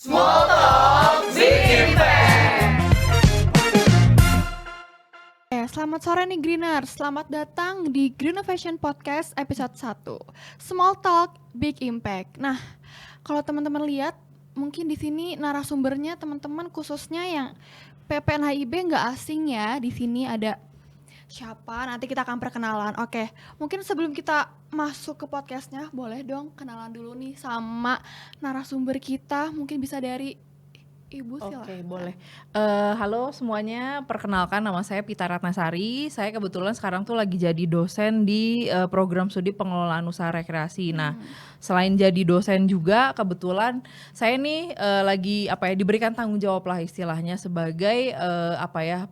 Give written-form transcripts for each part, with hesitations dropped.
Small Talk Big Impact. Selamat sore nih Greeners, selamat datang di Greenovation Podcast episode 1 Small Talk Big Impact. Nah, kalau teman-teman lihat, mungkin di sini narasumbernya teman-teman khususnya yang PPNHIB nggak asing ya. Di sini ada siapa, nanti kita akan perkenalan. Oke, mungkin sebelum kita masuk ke podcastnya, boleh dong kenalan dulu nih sama narasumber kita. Mungkin bisa dari Ibu silahkan. Oke, boleh. Halo semuanya, perkenalkan nama saya Pita Ratnasari. Saya kebetulan sekarang tuh lagi jadi dosen di program studi pengelolaan usaha rekreasi. Nah, selain jadi dosen juga kebetulan saya nih lagi diberikan tanggung jawab lah istilahnya sebagai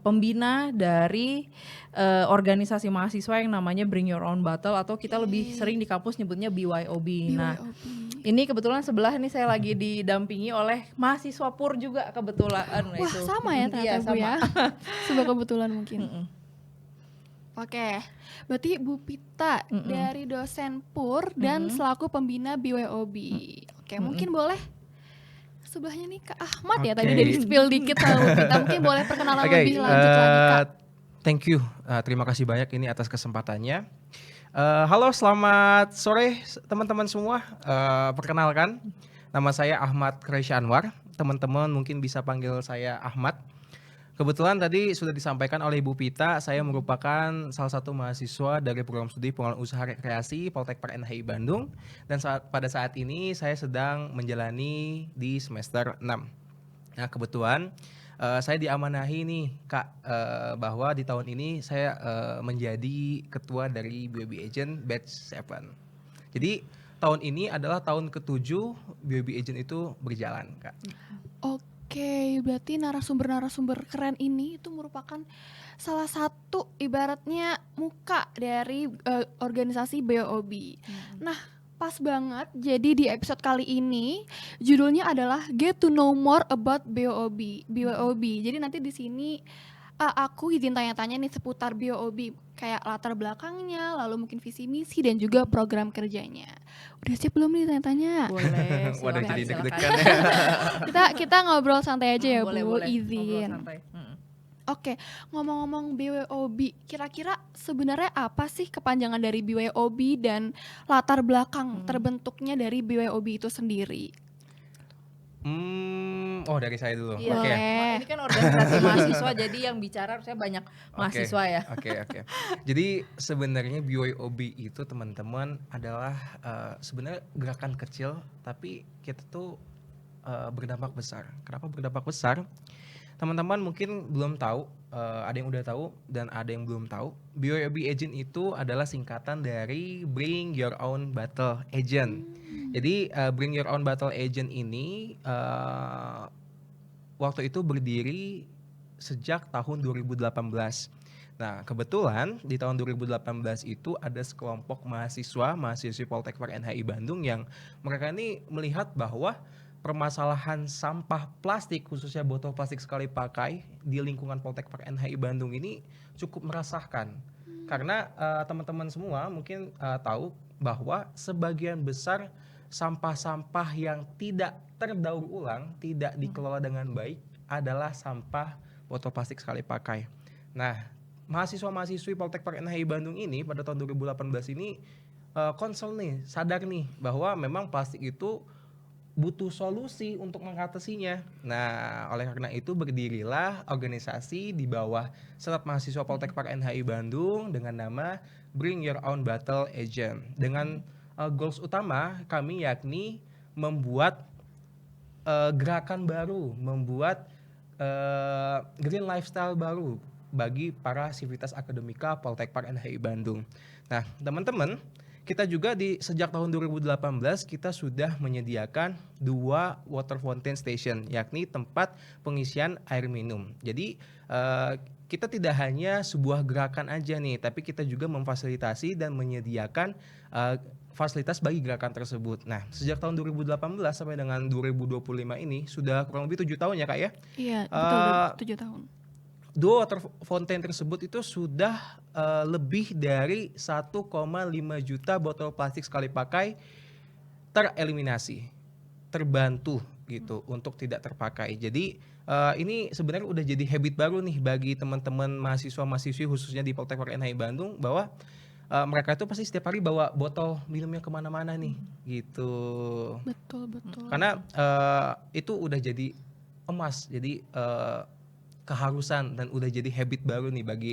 pembina dari organisasi mahasiswa yang namanya Bring Your Own Bottle atau kita lebih sering di kampus nyebutnya BYOB. Nah, ini kebetulan sebelah nih saya lagi didampingi oleh mahasiswa PUR juga kebetulan. Wah, itu. sama ya ternyata Bu ya. Sebuah kebetulan mungkin. Oke, berarti Bu Pita dari dosen PUR dan selaku pembina BYOB. Oke, mungkin boleh sebelahnya nih Kak Ahmad ya, tadi udah di-spill dikit sama Bu Pita. Mungkin boleh perkenalan lebih lanjut lagi Kak. Thank you, terima kasih banyak ini atas kesempatannya. Halo, selamat sore teman-teman semua. Perkenalkan, nama saya Ahmad Quraisy Anwar. Teman-teman mungkin bisa panggil saya Ahmad. Kebetulan tadi sudah disampaikan oleh Ibu Pita, saya merupakan salah satu mahasiswa dari program studi pengelolaan usaha rekreasi Poltekper NHI Bandung. Dan pada saat ini saya sedang menjalani di semester 6. Nah, kebetulan saya diamanahi nih Kak, bahwa di tahun ini saya menjadi ketua dari BYOB Agent Batch 7. Jadi tahun ini adalah tahun ke-7 BYOB Agent itu berjalan Kak. Oke, berarti narasumber-narasumber keren ini itu merupakan salah satu ibaratnya muka dari organisasi BYOB. Nah, pas banget, jadi di episode kali ini judulnya adalah Get to Know More About BYOB. Jadi nanti di sini aku izin tanya-tanya nih seputar BYOB, kayak latar belakangnya, lalu mungkin visi misi dan juga program kerjanya. Udah siap belum nih tanya-tanya? Boleh, Waduh, jadi silakan. deg-degan ya. Kita ngobrol santai aja ya Bu, Boleh. izin. Ngobrol santai. Oke, ngomong-ngomong BYOB, kira-kira sebenarnya apa sih kepanjangan dari BYOB dan latar belakang terbentuknya dari BYOB itu sendiri? Dari saya dulu. Iya, Oke. ini kan organisasi mahasiswa jadi yang bicara saya banyak mahasiswa ya. Oke. Jadi sebenarnya BYOB itu teman-teman adalah sebenarnya gerakan kecil tapi kita tuh berdampak besar. Kenapa berdampak besar? Teman-teman mungkin belum tahu, ada yang udah tahu dan ada yang belum tahu. BYOB Agent itu adalah singkatan dari Bring Your Own Bottle Agent. Jadi Bring Your Own Bottle Agent ini waktu itu berdiri sejak tahun 2018. Nah, kebetulan di tahun 2018 itu ada sekelompok mahasiswi Poltekper NHI Bandung yang mereka ini melihat bahwa permasalahan sampah plastik, khususnya botol plastik sekali pakai di lingkungan Poltekper NHI Bandung ini cukup meresahkan. Karena teman-teman semua mungkin tahu bahwa sebagian besar sampah-sampah yang tidak terdaur ulang, tidak dikelola dengan baik adalah sampah botol plastik sekali pakai. Nah, mahasiswa-mahasiswi Poltekper NHI Bandung ini pada tahun 2018 ini concern nih, sadar nih bahwa memang plastik itu butuh solusi untuk mengatasinya. Nah, oleh karena itu berdirilah organisasi di bawah Senat Mahasiswa Poltekper NHI Bandung dengan nama Bring Your Own Bottle Agent. Dengan goals utama kami yakni membuat gerakan baru, membuat green lifestyle baru bagi para sivitas akademika Poltekper NHI Bandung. Nah, teman-teman, kita juga sejak tahun 2018 kita sudah menyediakan 2 water fountain station, yakni tempat pengisian air minum. Jadi kita tidak hanya sebuah gerakan aja nih, tapi kita juga memfasilitasi dan menyediakan fasilitas bagi gerakan tersebut. Nah, sejak tahun 2018 sampai dengan 2025 ini sudah kurang lebih 7 tahun ya Kak ya? Iya, betul 7 tahun. 2 water fountain tersebut itu sudah lebih dari 1,5 juta botol plastik sekali pakai tereliminasi, terbantu gitu untuk tidak terpakai. Jadi ini sebenarnya udah jadi habit baru nih bagi teman-teman mahasiswa-mahasiswi khususnya di Politeknik NHI Bandung bahwa mereka itu pasti setiap hari bawa botol minumnya kemana-mana nih gitu. Betul, betul. Karena itu udah jadi emas, jadi keharusan dan udah jadi habit baru nih bagi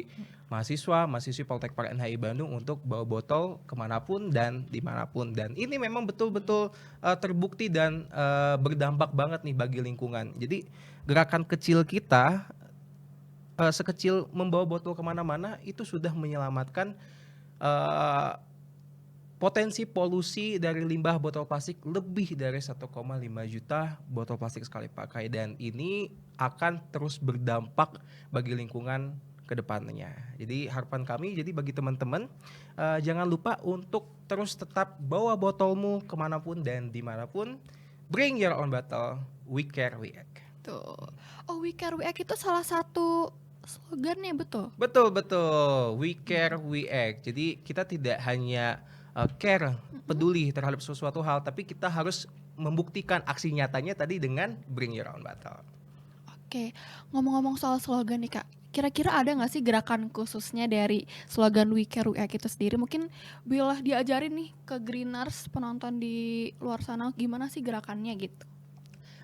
mahasiswi Politeknik NHI Bandung untuk bawa botol kemanapun dan dimanapun. Dan ini memang betul-betul terbukti dan berdampak banget nih bagi lingkungan. Jadi gerakan kecil kita sekecil membawa botol kemana-mana itu sudah menyelamatkan potensi polusi dari limbah botol plastik lebih dari 1,5 juta botol plastik sekali pakai, dan ini akan terus berdampak bagi lingkungan ke depannya. Jadi harapan kami jadi bagi teman-teman jangan lupa untuk terus tetap bawa botolmu kemanapun dan dimanapun. Bring your own bottle, we care, we act. Tuh. Oh, We Care We Act itu salah satu slogannya, betul? Betul, we care, we act. Jadi kita tidak hanya care, peduli terhadap sesuatu hal, tapi kita harus membuktikan aksi nyatanya tadi dengan bring your own bottle. Oke, ngomong-ngomong soal slogan nih Kak, kira-kira ada nggak sih gerakan khususnya dari slogan We Care We Act itu sendiri? Mungkin boleh diajarin nih ke Greeners, penonton di luar sana, gimana sih gerakannya gitu?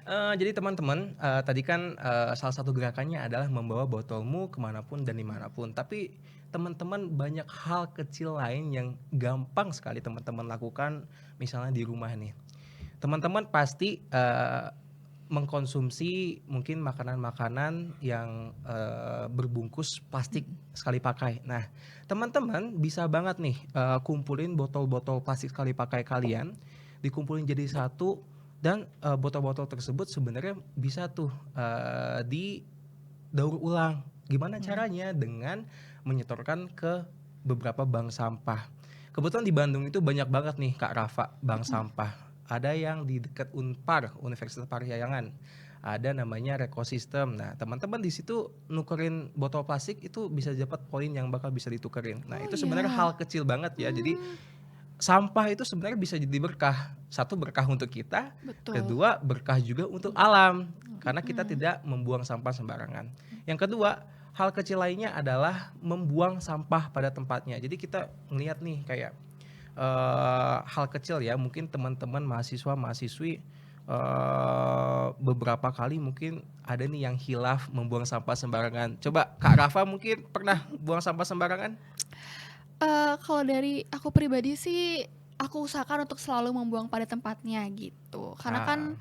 Jadi teman-teman, tadi kan salah satu gerakannya adalah membawa botolmu kemanapun dan dimanapun. Tapi teman-teman banyak hal kecil lain yang gampang sekali teman-teman lakukan, misalnya di rumah nih. Teman-teman pasti mengkonsumsi mungkin makanan-makanan yang berbungkus plastik sekali pakai. Nah, teman-teman bisa banget nih kumpulin botol-botol plastik sekali pakai kalian, dikumpulin jadi satu, dan botol-botol tersebut sebenarnya bisa tuh didaur ulang. Gimana caranya? Dengan menyetorkan ke beberapa bank sampah. Kebetulan di Bandung itu banyak banget nih Kak Rafa bank sampah. Ada yang di dekat Unpar, Universitas Parahyangan. Ada namanya Rekosistem. Nah, teman-teman di situ nukerin botol plastik itu bisa dapat poin yang bakal bisa ditukerin. Nah, itu sebenarnya hal kecil banget ya. Jadi sampah itu sebenarnya bisa jadi berkah. Satu, berkah untuk kita. Betul. Kedua, berkah juga untuk alam. Karena kita tidak membuang sampah sembarangan. Yang kedua, hal kecil lainnya adalah membuang sampah pada tempatnya. Jadi kita ngelihat nih kayak hal kecil ya, mungkin teman-teman mahasiswa-mahasiswi beberapa kali mungkin ada nih yang hilaf membuang sampah sembarangan. Coba Kak Rafa mungkin pernah buang sampah sembarangan? Kalau dari aku pribadi sih, aku usahakan untuk selalu membuang pada tempatnya gitu. Karena kan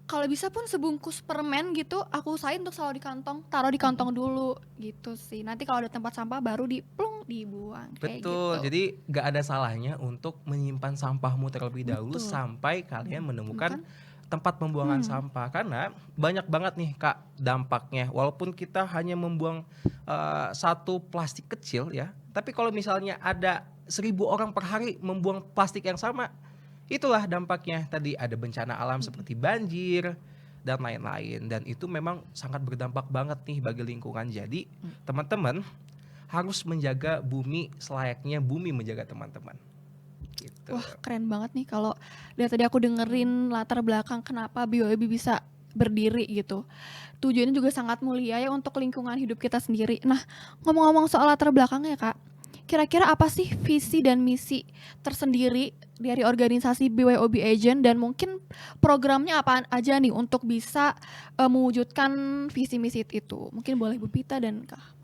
kalau bisa pun sebungkus permen gitu, aku usahain untuk selalu di kantong, taruh di kantong dulu gitu sih. Nanti kalau ada tempat sampah baru dibuang kayak Betul, gitu. jadi gak ada salahnya untuk menyimpan sampahmu terlebih dahulu Betul. sampai kalian menemukan tempat pembuangan sampah. Karena banyak banget nih Kak dampaknya. Walaupun kita hanya membuang satu plastik kecil ya, tapi kalau misalnya ada 1.000 orang per hari membuang plastik yang sama, itulah dampaknya. Tadi ada bencana alam seperti banjir dan lain-lain. Dan itu memang sangat berdampak banget nih bagi lingkungan. Jadi teman-teman harus menjaga bumi selayaknya bumi menjaga teman-teman. Gitu. Wah, keren banget nih kalau dari tadi aku dengerin latar belakang kenapa BOEB bisa berdiri gitu. Tujuannya juga sangat mulia ya untuk lingkungan hidup kita sendiri. Nah, ngomong-ngomong soal latar belakangnya Kak, kira-kira apa sih visi dan misi tersendiri dari organisasi BYOB Agent, dan mungkin programnya apa aja nih untuk bisa mewujudkan visi misi itu? Mungkin boleh Bu Pita dan Kak.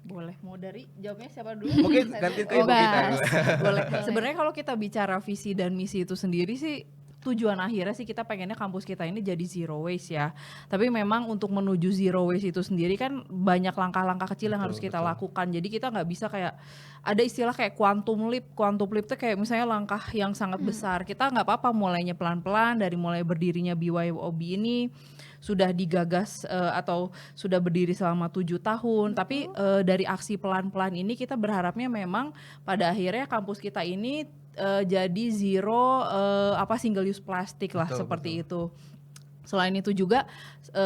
Boleh, mau dari jawabnya siapa dulu? Mungkin ganti ke Ibu Bebas. kita dulu. Boleh. Sebenarnya kalau kita bicara visi dan misi itu sendiri sih, tujuan akhirnya sih kita pengennya kampus kita ini jadi zero waste ya. Tapi memang untuk menuju zero waste itu sendiri kan banyak langkah-langkah kecil yang harus kita lakukan. Jadi kita nggak bisa kayak ada istilah kayak quantum leap. Quantum leap itu kayak misalnya langkah yang sangat besar. Kita nggak apa-apa mulainya pelan-pelan, dari mulai berdirinya BYOB ini sudah digagas atau sudah berdiri selama 7 tahun. Tapi dari aksi pelan-pelan ini kita berharapnya memang pada akhirnya kampus kita ini jadi zero single use plastik lah, seperti itu. Selain itu juga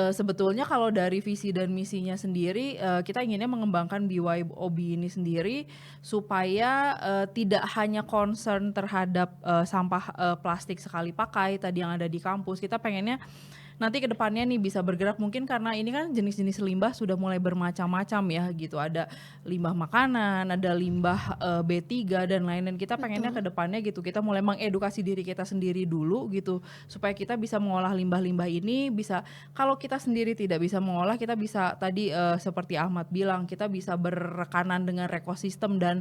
sebetulnya kalau dari visi dan misinya sendiri kita inginnya mengembangkan BYOB ini sendiri supaya tidak hanya concern terhadap sampah plastik sekali pakai tadi yang ada di kampus. Kita pengennya nanti ke depannya nih bisa bergerak, mungkin karena ini kan jenis-jenis limbah sudah mulai bermacam-macam ya gitu. Ada limbah makanan, ada limbah B3 dan lain-lain. Kita pengennya ke depannya gitu kita mulai mengedukasi diri kita sendiri dulu gitu supaya kita bisa mengolah limbah-limbah ini. Bisa kalau kita sendiri tidak bisa mengolah, kita bisa tadi seperti Ahmad bilang, kita bisa berrekanan dengan ekosistem dan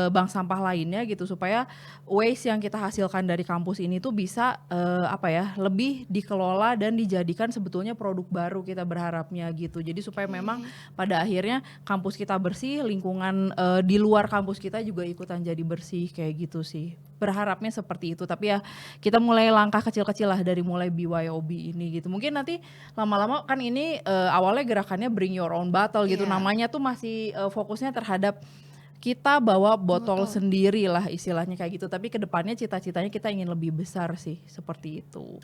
bank sampah lainnya gitu supaya waste yang kita hasilkan dari kampus ini tuh bisa lebih dikelola dan dijadikan sebetulnya produk baru kita berharapnya gitu. Jadi supaya memang pada akhirnya kampus kita bersih, lingkungan di luar kampus kita juga ikutan jadi bersih kayak gitu sih. Berharapnya seperti itu. Tapi ya kita mulai langkah kecil-kecil lah dari mulai BYOB ini gitu. Mungkin nanti lama-lama kan ini awalnya gerakannya bring your own bottle gitu. Namanya tuh masih fokusnya terhadap kita bawa botol sendiri lah istilahnya kayak gitu. Tapi kedepannya cita-citanya kita ingin lebih besar sih seperti itu.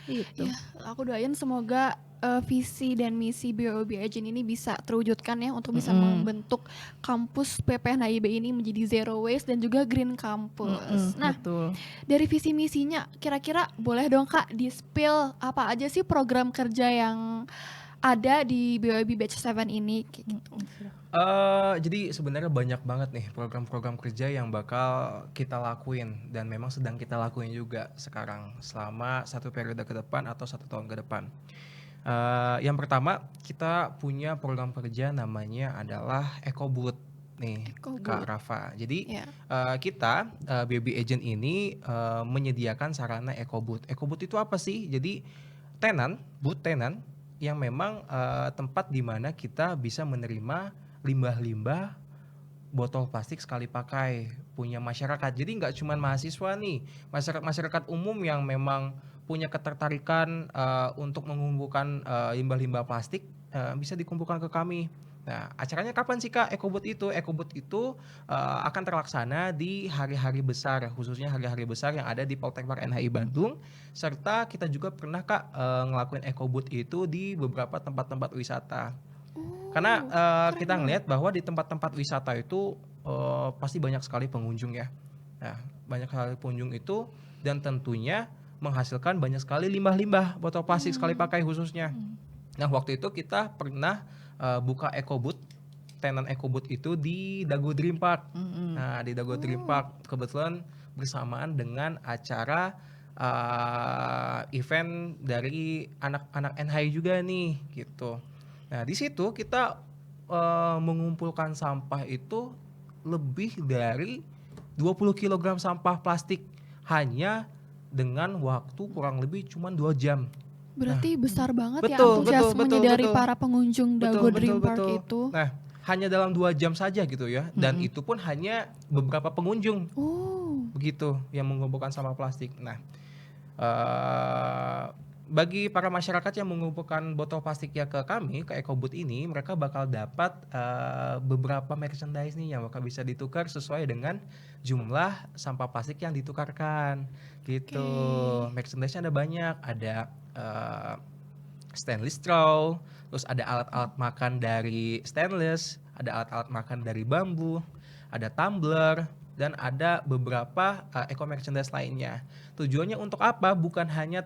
Gitu. Ya, aku doain semoga visi dan misi BYOB Agent ini bisa terwujudkan ya untuk bisa membentuk kampus PPNHIB ini menjadi zero waste dan juga green campus. Nah, betul. Dari visi misinya kira-kira boleh dong Kak di-spill apa aja sih program kerja yang ada di BYOB Batch 7 ini gitu. Jadi sebenarnya banyak banget nih program-program kerja yang bakal kita lakuin dan memang sedang kita lakuin juga sekarang selama 1 periode ke depan atau 1 tahun ke depan. Yang pertama kita punya program kerja namanya adalah EcoBooth nih Kak Rafa. Jadi kita BYOB Agent ini menyediakan sarana EcoBooth. EcoBooth itu apa sih? Jadi booth tenan yang memang tempat di mana kita bisa menerima limbah-limbah botol plastik sekali pakai punya masyarakat. Jadi nggak cuma mahasiswa nih, masyarakat umum yang memang punya ketertarikan untuk mengumpulkan limbah-limbah plastik bisa dikumpulkan ke kami. Nah, acaranya kapan sih Kak EcoBooth itu? EcoBooth itu akan terlaksana di hari-hari besar, khususnya hari-hari besar yang ada di Poltekbar NHI Bandung. Serta kita juga pernah Kak ngelakuin EcoBooth itu di beberapa tempat-tempat wisata. Karena kita ngelihat bahwa di tempat-tempat wisata itu pasti banyak sekali pengunjung ya. Nah, banyak sekali pengunjung itu dan tentunya menghasilkan banyak sekali limbah-limbah botol plastik sekali pakai khususnya. Nah, waktu itu kita pernah buka EcoBooth, tenan EcoBooth itu di Dago Dream Park. Nah, di Dago Dream Park kebetulan bersamaan dengan acara event dari anak-anak NHI juga nih gitu. Nah, di situ kita mengumpulkan sampah itu lebih dari 20 kg sampah plastik hanya dengan waktu kurang lebih cuma 2 jam. Berarti besar banget ya antusiasmenya dari para pengunjung Dago Dream Park itu. Nah, hanya dalam 2 jam saja gitu ya. Dan itu pun hanya beberapa pengunjung. Begitu yang mengumpulkan sampah plastik. Nah, bagi para masyarakat yang mengumpulkan botol plastiknya ke kami, ke EcoBooth ini, mereka bakal dapat beberapa merchandise nih yang bakal bisa ditukar sesuai dengan jumlah sampah plastik yang ditukarkan gitu. Merchandise-nya ada banyak, ada stainless straw, terus ada alat-alat makan dari stainless, ada alat-alat makan dari bambu, ada tumbler, dan ada beberapa eco merchandise lainnya. Tujuannya untuk apa? Bukan hanya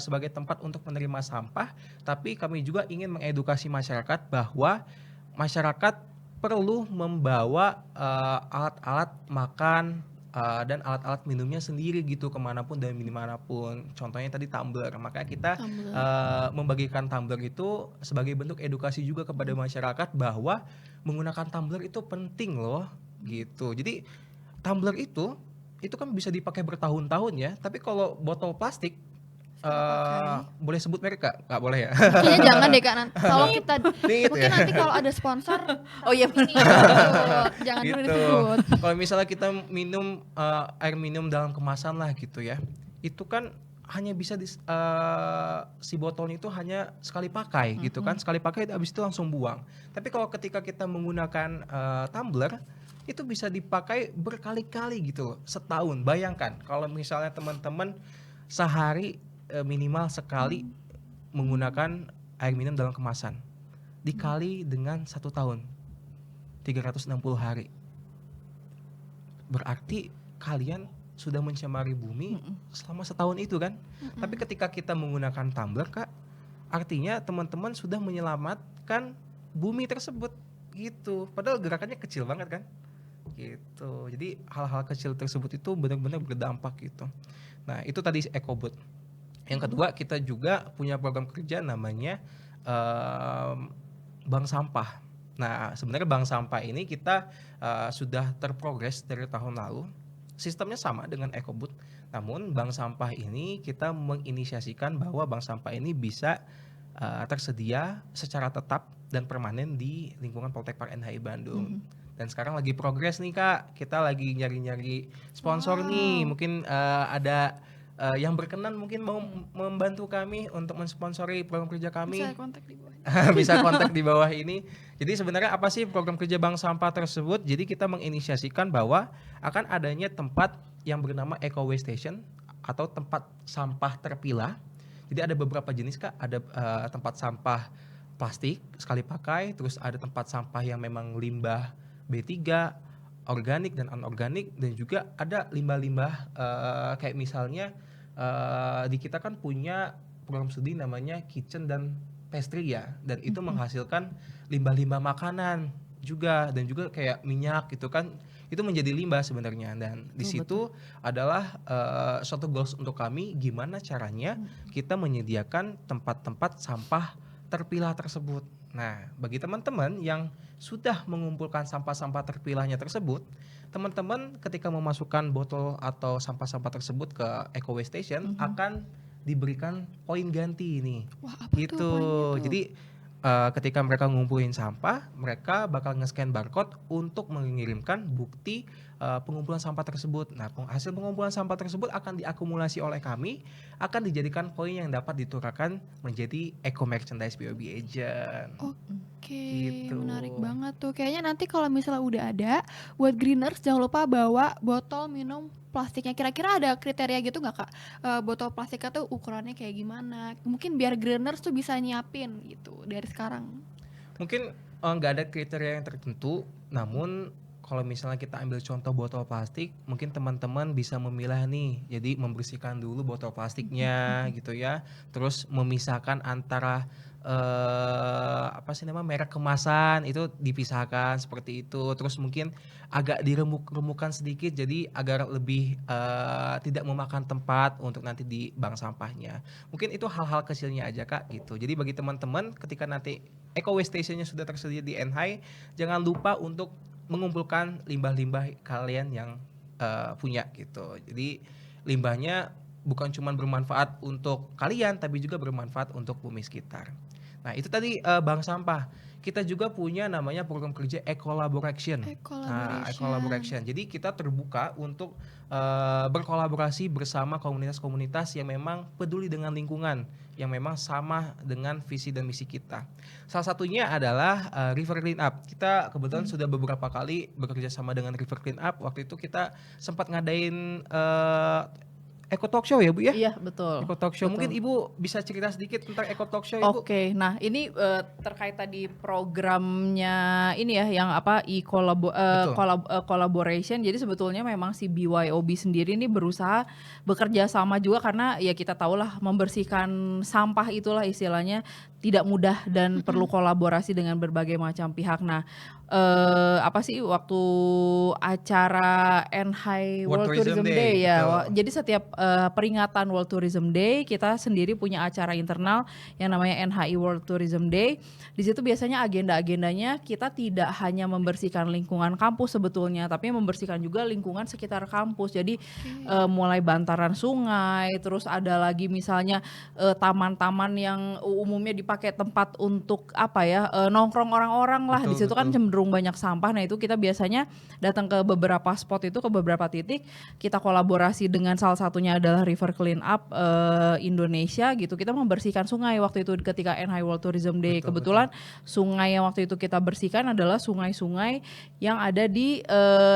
sebagai tempat untuk menerima sampah, tapi kami juga ingin mengedukasi masyarakat bahwa masyarakat perlu membawa alat-alat makan dan alat-alat minumnya sendiri gitu kemanapun dan dimanapun. Contohnya tadi tumbler, makanya kita membagikan tumbler itu sebagai bentuk edukasi juga kepada masyarakat bahwa menggunakan tumbler itu penting loh gitu. Jadi tumbler itu kan bisa dipakai bertahun-tahun ya, tapi kalau botol plastik boleh sebut merek Kak? Nggak boleh ya? Kayaknya jangan deh Kak. Kalau kita mungkin nanti kalau ada sponsor, jangan dulu disebut. Kalau misalnya kita minum air minum dalam kemasan lah gitu ya, itu kan hanya bisa si botolnya itu hanya sekali pakai gitu kan, sekali pakai habis itu langsung buang. Tapi kalau ketika kita menggunakan tumbler, itu bisa dipakai berkali-kali gitu loh, setahun. Bayangkan kalau misalnya teman-teman sehari minimal sekali menggunakan air minum dalam kemasan. Dikali dengan 1 tahun, 360 hari. Berarti kalian sudah mencemari bumi selama setahun itu kan. Tapi ketika kita menggunakan tumbler Kak, artinya teman-teman sudah menyelamatkan bumi tersebut gitu. Padahal gerakannya kecil banget kan. Gitu. Jadi hal-hal kecil tersebut itu benar-benar berdampak gitu. Nah, itu tadi EcoBot. Yang kedua, kita juga punya program kerja namanya Bank Sampah. Nah, sebenarnya Bank Sampah ini kita sudah terprogres dari tahun lalu. Sistemnya sama dengan EcoBot. Namun Bank Sampah ini kita menginisiasikan bahwa Bank Sampah ini bisa tersedia secara tetap dan permanen di lingkungan Poltekpark NHI Bandung. Dan sekarang lagi progres nih Kak, kita lagi nyari-nyari sponsor nih. Mungkin ada yang berkenan mungkin mau membantu kami untuk mensponsori program kerja kami. Bisa kontak di bawah. Bisa kontak di bawah ini. Jadi sebenarnya apa sih program kerja Bank Sampah tersebut? Jadi kita menginisiasikan bahwa akan adanya tempat yang bernama Eco Waste Station atau tempat sampah terpilah. Jadi ada beberapa jenis Kak, ada tempat sampah plastik sekali pakai, terus ada tempat sampah yang memang limbah B3, organik dan anorganik, dan juga ada limbah-limbah kayak misalnya di kita kan punya program studi namanya Kitchen dan Pastry ya, dan itu menghasilkan limbah-limbah makanan juga, dan juga kayak minyak gitu kan, itu menjadi limbah sebenarnya. Dan di situ adalah suatu goals untuk kami, gimana caranya kita menyediakan tempat-tempat sampah terpilah tersebut. Nah, bagi teman-teman yang sudah mengumpulkan sampah-sampah terpilahnya tersebut, teman-teman ketika memasukkan botol atau sampah-sampah tersebut ke Eco Waste Station akan diberikan poin ganti nih. Wah, apa gitu. tuh poinnya tuh? Jadi ketika mereka ngumpulin sampah, mereka bakal nge-scan barcode untuk mengirimkan bukti pengumpulan sampah tersebut. Nah, hasil pengumpulan sampah tersebut akan diakumulasi oleh kami, akan dijadikan poin yang dapat ditukarkan menjadi Eco Merchandise BOB Agent. Oke, Gitu. menarik banget tuh. Kayaknya nanti kalau misalnya udah ada, buat greeners jangan lupa bawa botol minum plastiknya. Kira-kira ada kriteria gitu nggak Kak? Botol plastiknya tuh ukurannya kayak gimana? Mungkin biar greeners tuh bisa nyiapin gitu dari sekarang. Mungkin nggak ada kriteria yang tertentu, namun kalau misalnya kita ambil contoh botol plastik, mungkin teman-teman bisa memilah nih. Jadi membersihkan dulu botol plastiknya gitu ya. Terus memisahkan antara merek kemasan itu dipisahkan seperti itu. Terus mungkin agak diremuk-remukan sedikit jadi agar lebih tidak memakan tempat untuk nanti di bank sampahnya. Mungkin itu hal-hal kecilnya aja Kak gitu. Jadi bagi teman-teman ketika nanti Eco Waste Station-nya sudah tersedia di NHI, jangan lupa untuk mengumpulkan limbah-limbah kalian yang punya gitu. Jadi limbahnya bukan cuma bermanfaat untuk kalian, tapi juga bermanfaat untuk bumi sekitar. Nah, itu tadi bank sampah. Kita juga punya namanya program kerja Ecolaboration. Nah, Ecolaboration. Jadi kita terbuka untuk berkolaborasi bersama komunitas-komunitas yang memang peduli dengan lingkungan, yang memang sama dengan visi dan misi kita. Salah satunya adalah River Clean Up. Kita kebetulan sudah beberapa kali bekerja sama dengan River Clean Up. Waktu itu kita sempat ngadain Eco Talk Show ya Bu ya? Iya, betul. Eco Talk Show. Betul. Mungkin Ibu bisa cerita sedikit tentang Eco Talk Show Ibu? Oke, nah ini terkait tadi programnya ini ya yang apa collaboration. Jadi sebetulnya memang si BYOB sendiri ini berusaha bekerja sama juga karena ya kita tahulah membersihkan sampah itulah istilahnya tidak mudah dan perlu kolaborasi dengan berbagai macam pihak. Nah, waktu acara NHI World Tourism Day ya. Jadi setiap peringatan World Tourism Day kita sendiri punya acara internal yang namanya NHI World Tourism Day. Di situ biasanya agenda-agendanya kita tidak hanya membersihkan lingkungan kampus sebetulnya, tapi membersihkan juga lingkungan sekitar kampus. Jadi mulai bantaran sungai, terus ada lagi misalnya taman-taman yang umumnya dipakai tempat untuk nongkrong orang-orang lah. Di situ kan cenderung banyak sampah. Nah, itu kita biasanya datang ke beberapa spot itu, ke beberapa titik, kita kolaborasi dengan salah satunya adalah River Clean Up Indonesia gitu. Kita membersihkan sungai waktu itu ketika NHI World Tourism Day. Kebetulan sungai yang waktu itu kita bersihkan adalah sungai-sungai yang ada di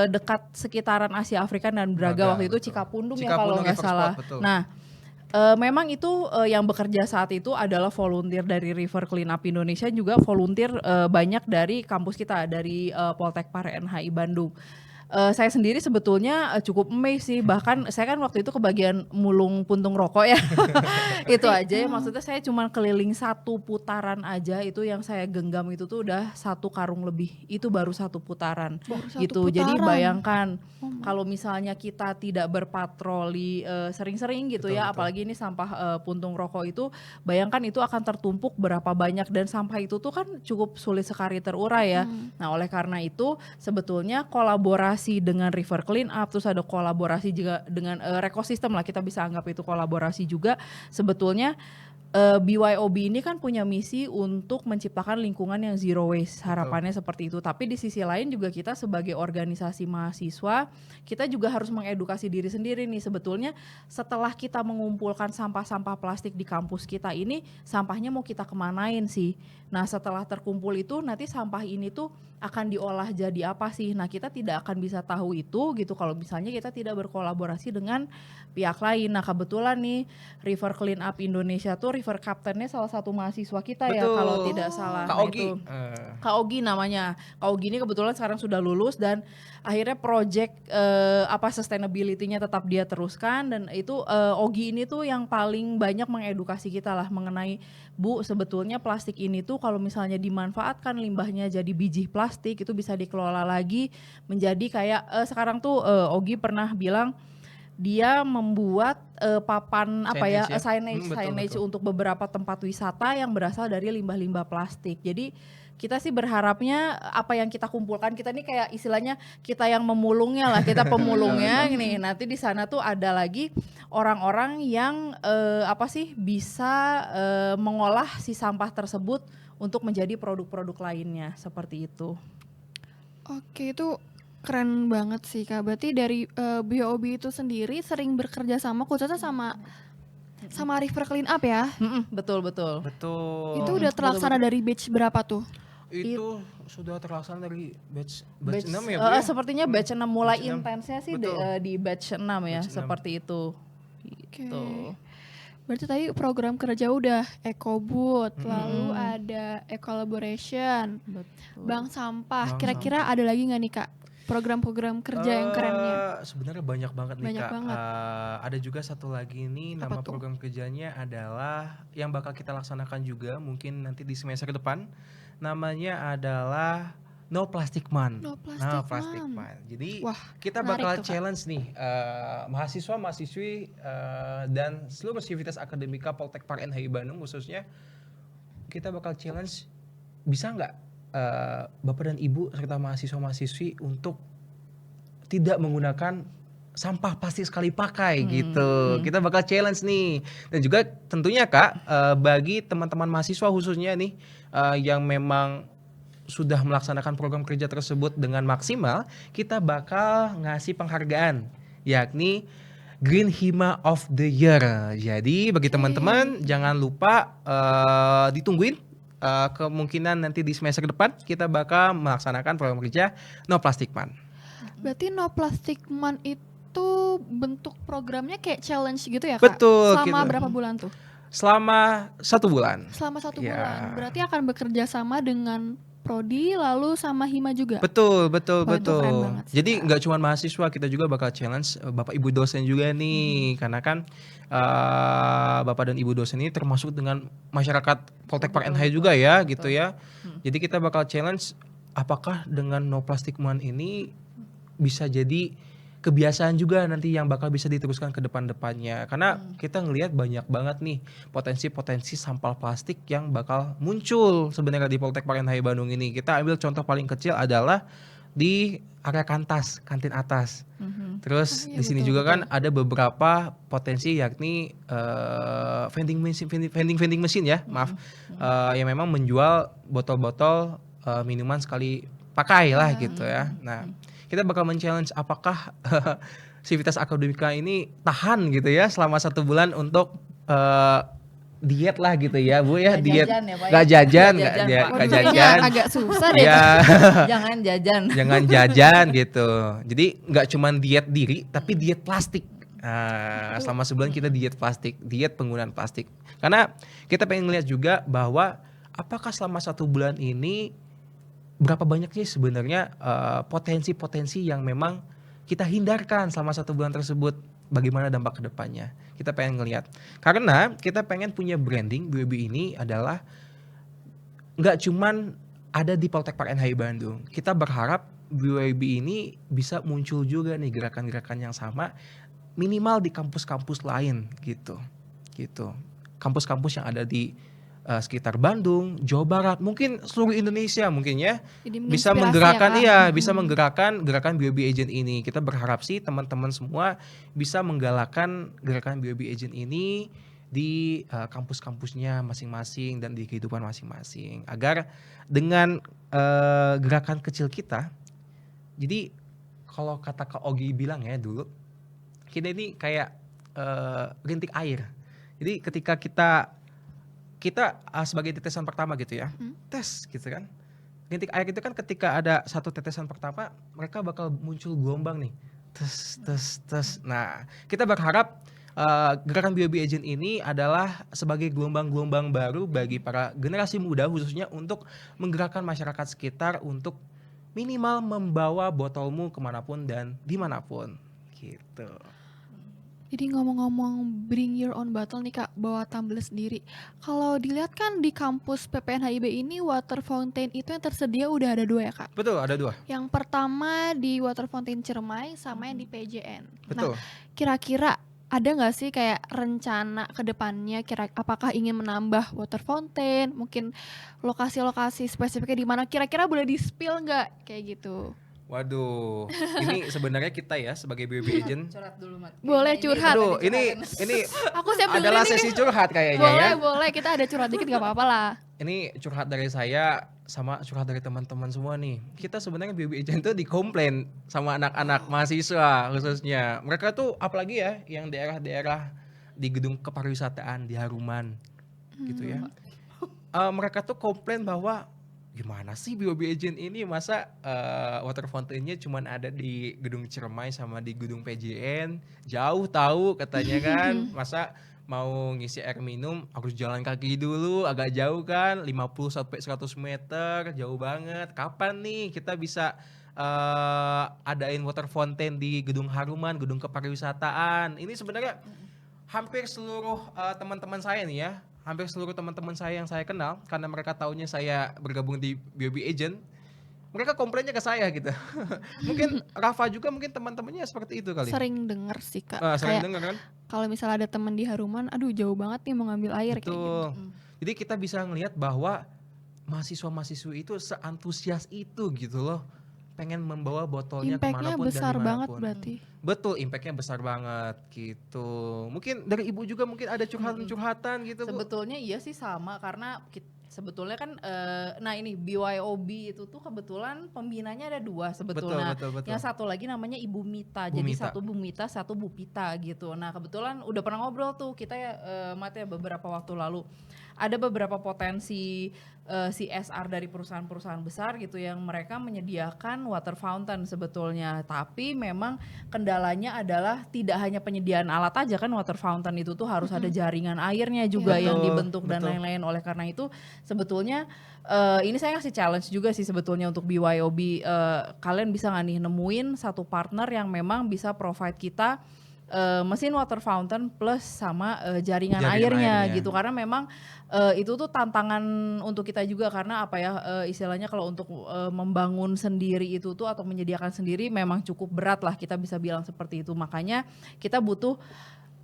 dekat sekitaran Asia Afrika dan Braga waktu itu, Cikapundung ya kalau nggak salah. Nah, Memang itu yang bekerja saat itu adalah volunteer dari River Cleanup Indonesia, juga volunteer banyak dari kampus kita, dari Poltek Parahyangan HI Bandung. Saya sendiri sebetulnya cukup amazed sih, bahkan saya kan waktu itu kebagian mulung puntung rokok ya. Itu aja ya, maksudnya saya cuma keliling 1 putaran aja, itu yang saya genggam itu tuh udah 1 karung lebih, itu baru 1 putaran. Baru 1 gitu. Jadi putaran. bayangkan kalau misalnya kita tidak berpatroli sering-sering gitu ya, apalagi ini sampah puntung rokok itu, bayangkan itu akan tertumpuk berapa banyak, dan sampah itu tuh kan cukup sulit sekali terurai ya. Nah, oleh karena itu sebetulnya kolaborasi dengan River Cleanup, terus ada kolaborasi juga dengan Rekosistem lah, kita bisa anggap itu kolaborasi juga. Sebetulnya BYOB ini kan punya misi untuk menciptakan lingkungan yang zero waste, harapannya seperti itu. Tapi di sisi lain juga kita sebagai organisasi mahasiswa, kita juga harus mengedukasi diri sendiri nih, sebetulnya setelah kita mengumpulkan sampah-sampah plastik di kampus kita ini, sampahnya mau kita kemanain sih? Nah, setelah terkumpul itu nanti sampah ini tuh akan diolah jadi apa sih? Nah, kita tidak akan bisa tahu itu gitu kalau misalnya kita tidak berkolaborasi dengan pihak lain. Nah, kebetulan nih River Cleanup Indonesia tuh River Captain-nya salah satu mahasiswa kita ya, kalau tidak salah. Kak Nah, Ogi. itu Kak Ogi namanya. Kak Ogi ini kebetulan sekarang sudah lulus, dan akhirnya project sustainability-nya tetap dia teruskan, dan itu Ogi ini tuh yang paling banyak mengedukasi kita lah mengenai, Bu, sebetulnya plastik ini tuh kalau misalnya dimanfaatkan limbahnya jadi biji plastik, itu bisa dikelola lagi menjadi kayak sekarang tuh Ogi pernah bilang dia membuat papan signage untuk beberapa tempat wisata yang berasal dari limbah-limbah plastik. Jadi kita sih berharapnya apa yang kita kumpulkan, kita nih kayak istilahnya kita yang memulungnya lah, kita pemulungnya nih. Nanti di sana tuh ada lagi orang-orang yang bisa mengolah si sampah tersebut untuk menjadi produk-produk lainnya, seperti itu. Oke, itu keren banget sih Kak. Berarti dari BOB itu sendiri sering bekerja sama khususnya sama River Cleanup ya? Betul. Betul. Itu udah terlaksana dari batch berapa tuh? Itu sudah terlaksana dari batch 6 ya, Bu? Sepertinya batch 6 mulai Batch 6. intensnya sih Betul. di batch 6 ya, Batch 6. seperti itu. Oke. Gitu. Berarti tadi program kerja udah EcoBoot, lalu ada e-collaboration, Bank Sampah. Bank Kira-kira ada lagi nggak nih Kak program-program kerja yang kerennya? Sebenarnya banyak banget nih, Banyak Kak. banget. Ada juga satu lagi nih, Apa nama tuh? program kerjanya adalah yang bakal kita laksanakan juga mungkin nanti di semester depan. Namanya adalah No Plastic Month. No Nah, Plastic Plastic Month. Month. Jadi Wah, kita menarik bakal tuh, Kak. challenge nih mahasiswa-mahasiswi dan seluruh sivitas akademika Poltek Parahyangan HI Bandung khususnya, kita bakal challenge, bisa nggak Bapak dan Ibu serta mahasiswa-mahasiswi untuk tidak menggunakan sampah plastik sekali pakai gitu. Kita bakal challenge nih. Dan juga tentunya Kak, bagi teman-teman mahasiswa khususnya nih yang memang sudah melaksanakan program kerja tersebut dengan maksimal, kita bakal ngasih penghargaan, yakni Green Hima of the Year. Jadi bagi teman-teman jangan lupa ditungguin, kemungkinan nanti di semester depan kita bakal melaksanakan program kerja No Plastic Month. Berarti No Plastic Month itu bentuk programnya kayak challenge gitu ya Kak? Betul, Selama gitu. berapa bulan tuh? Selama 1 bulan. Selama 1 Ya. bulan. Berarti akan bekerja sama dengan Prodi lalu sama Hima juga? Betul. Wah, itu keren banget sih, Jadi Kak. nggak cuma mahasiswa, kita juga bakal challenge Bapak Ibu dosen juga nih, karena kan Bapak dan Ibu dosen ini termasuk dengan masyarakat Poltek Parahyangan HI juga ya, gitu ya. Jadi kita bakal challenge apakah dengan No Plastic Month ini bisa jadi kebiasaan juga nanti yang bakal bisa diteruskan ke depan-depannya. Karena kita ngelihat banyak banget nih potensi-potensi sampah plastik yang bakal muncul sebenarnya di Poltek Parahyangan HI Bandung ini. Kita ambil contoh paling kecil adalah di area kantas, kantin atas. Terus iya, di sini betul, juga kan ada beberapa potensi, yakni vending machine ya, maaf, yang memang menjual botol-botol minuman sekali pakai lah gitu ya. Nah, kita bakal men-challenge apakah Sivitas Akademika ini tahan gitu ya selama 1 bulan untuk diet lah gitu ya, Bu ya, Nggak diet, jajan ya, Pak, ya? nggak jajan, Nggak jajan, nggak Pak. Waduh, jajan. kayaknya agak susah deh. Ya, Jangan jajan. jangan jajan gitu. Jadi nggak cuman diet diri, tapi diet plastik. Selama sebulan kita diet penggunaan plastik. Karena kita pengen ngeliat juga bahwa apakah selama 1 bulan ini berapa banyak sih sebenarnya potensi-potensi yang memang kita hindarkan selama 1 bulan tersebut. Bagaimana dampak kedepannya? Kita pengen ngeliat. Karena kita pengen punya branding BOB ini adalah nggak cuman ada di Poltekpark NHI Bandung. Kita berharap BOB ini bisa muncul juga nih gerakan-gerakan yang sama minimal di kampus-kampus lain gitu. Kampus-kampus yang ada di sekitar Bandung, Jawa Barat, mungkin seluruh Indonesia mungkin ya. Jadi Bisa menginspirasi menggerakkan ya, Kak? bisa menggerakkan gerakan BOB Agent ini. Kita berharap sih teman-teman semua bisa menggalakkan gerakan BOB Agent ini di kampus-kampusnya masing-masing dan di kehidupan masing-masing agar dengan gerakan kecil kita, jadi kalau kata Kak Ogi bilang ya dulu, kita ini kayak rintik air. Jadi ketika kita sebagai tetesan pertama gitu ya, tes gitu kan. Rintik air itu kan ketika ada satu tetesan pertama, mereka bakal muncul gelombang nih. Tes. Nah, kita berharap gerakan BOB Agent ini adalah sebagai gelombang-gelombang baru bagi para generasi muda khususnya untuk menggerakkan masyarakat sekitar untuk minimal membawa botolmu kemanapun dan dimanapun gitu. Jadi ngomong-ngomong bring your own bottle nih Kak, bawa tumbler sendiri. Kalau dilihat kan di kampus PPNHIB ini water fountain itu yang tersedia udah ada 2 ya Kak? Betul, ada 2. Yang pertama di water fountain Ciremai sama yang di PJN. Betul. Nah, kira-kira ada nggak sih kayak rencana ke depannya apakah ingin menambah water fountain, mungkin lokasi-lokasi spesifiknya di mana, kira-kira boleh di-spill nggak kayak gitu? Waduh, ini sebenarnya kita ya sebagai BOB Agent. Curhat dulu, Mat. Boleh curhat. Aduh, ini Aku siap dengerin adalah nih. sesi curhat kayaknya ya. Boleh, kita ada curhat dikit gak apa-apa lah. Ini curhat dari saya sama curhat dari teman-teman semua nih. Kita sebenarnya BOB Agent tuh dikomplain sama anak-anak mahasiswa khususnya. Mereka tuh apalagi ya yang daerah-daerah di gedung kepariwisataan di Haruman gitu ya. Mereka tuh komplain bahwa gimana sih BOB Agent ini masa water fountain-nya cuman ada di gedung Ciremai sama di gedung PJN, jauh tahu katanya kan. Masa mau ngisi air minum harus jalan kaki dulu, agak jauh kan, 50 sampai 100 meter, jauh banget. Kapan nih kita bisa adain water fountain di gedung Haruman, gedung kepariwisataan? Ini sebenarnya hampir seluruh teman-teman saya nih ya, hampir seluruh teman-teman saya yang saya kenal, karena mereka taunya saya bergabung di BOB Agent, mereka komplainnya ke saya gitu. Mungkin Rafa juga mungkin teman-temannya seperti itu kali. Sering denger sih Kak. Sering Kayak dengar kan? kalau misalnya ada teman di Haruman, aduh jauh banget nih mau ngambil air kayak gitu. Betul. Jadi kita bisa ngelihat bahwa mahasiswa-mahasiswa itu seantusias itu gitu loh, pengen membawa botolnya Impact-nya kemanapun besar dan banget dimanapun. berarti. Betul, impactnya besar banget gitu. Mungkin dari ibu juga mungkin ada curhatan-curhatan gitu Bu. Sebetulnya iya sih sama, karena sebetulnya kan nah ini BYOB itu tuh kebetulan pembinanya ada 2 sebetulnya. Betul. Yang satu lagi namanya Ibu Mita. Bu Jadi Mita. satu Bu Mita, satu Bu Pita gitu. Nah, kebetulan udah pernah ngobrol tuh kita ya Mat ya beberapa waktu lalu. Ada beberapa potensi CSR dari perusahaan-perusahaan besar gitu yang mereka menyediakan water fountain sebetulnya. Tapi memang kendalanya adalah tidak hanya penyediaan alat aja kan, water fountain itu tuh harus ada jaringan airnya juga Betul, yang dibentuk dan betul. lain-lain. Oleh karena itu sebetulnya ini saya ngasih challenge juga sih sebetulnya untuk BYOB. Kalian bisa nggak nih nemuin satu partner yang memang bisa provide kita mesin water fountain plus sama jaringan airnya gitu, karena memang itu tuh tantangan untuk kita juga, karena apa ya istilahnya kalau untuk membangun sendiri itu tuh atau menyediakan sendiri memang cukup berat lah, kita bisa bilang seperti itu. Makanya kita butuh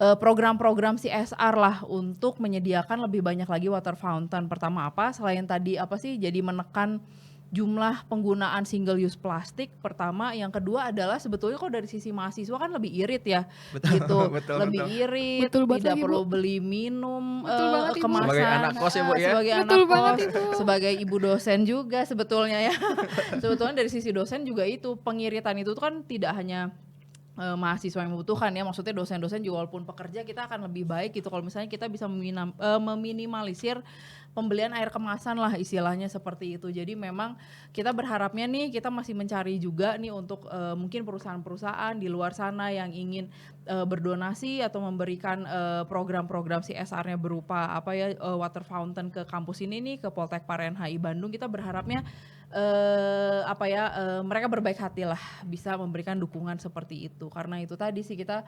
program-program CSR lah untuk menyediakan lebih banyak lagi water fountain. Pertama apa, selain tadi apa sih, jadi menekan jumlah penggunaan single use plastik pertama. Yang kedua adalah sebetulnya kalau dari sisi mahasiswa kan lebih irit ya, Betul, gitu, betul, lebih betul. irit, Betul banget tidak lagi, perlu Bu. beli minum Betul banget, Ibu. kemasan. Sebagai anak kos ya, Bu, ya? Sebagai Betul anak banget kos, itu. sebagai ibu dosen juga sebetulnya ya. Sebetulnya dari sisi dosen juga itu pengiritan itu tuh kan tidak hanya mahasiswa yang membutuhkan ya, maksudnya dosen-dosen juga walaupun pekerja kita akan lebih baik gitu kalau misalnya kita bisa meminimalisir pembelian air kemasan lah istilahnya seperti itu. Jadi memang kita berharapnya nih kita masih mencari juga nih untuk mungkin perusahaan-perusahaan di luar sana yang ingin berdonasi atau memberikan program-program CSR-nya berupa water fountain ke kampus ini nih, ke Poltek HI Bandung. Kita berharapnya mereka berbaik hati lah bisa memberikan dukungan seperti itu, karena itu tadi sih kita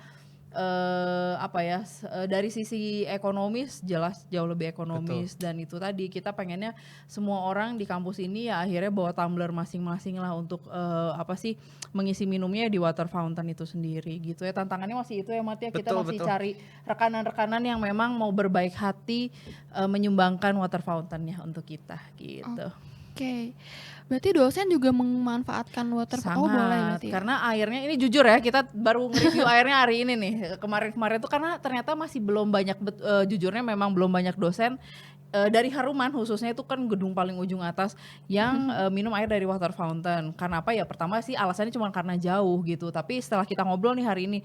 dari sisi ekonomis jelas jauh lebih ekonomis. Betul. Dan itu tadi kita pengennya semua orang di kampus ini ya akhirnya bawa tumbler masing-masing lah untuk mengisi minumnya di water fountain itu sendiri gitu ya. Tantangannya masih itu ya Mat ya, kita masih cari rekanan-rekanan yang memang mau berbaik hati menyumbangkan water fountain-nya untuk kita gitu. Oke. Berarti dosen juga memanfaatkan water fountain. Oh boleh berarti. Karena airnya ini jujur ya, kita baru nge-review airnya hari ini nih. Kemarin-kemarin tuh karena ternyata masih belum banyak jujurnya memang belum banyak dosen dari Haruman khususnya itu kan gedung paling ujung atas yang minum air dari water fountain. Karena apa ya? Pertama sih alasannya cuma karena jauh gitu. Tapi setelah kita ngobrol nih hari ini,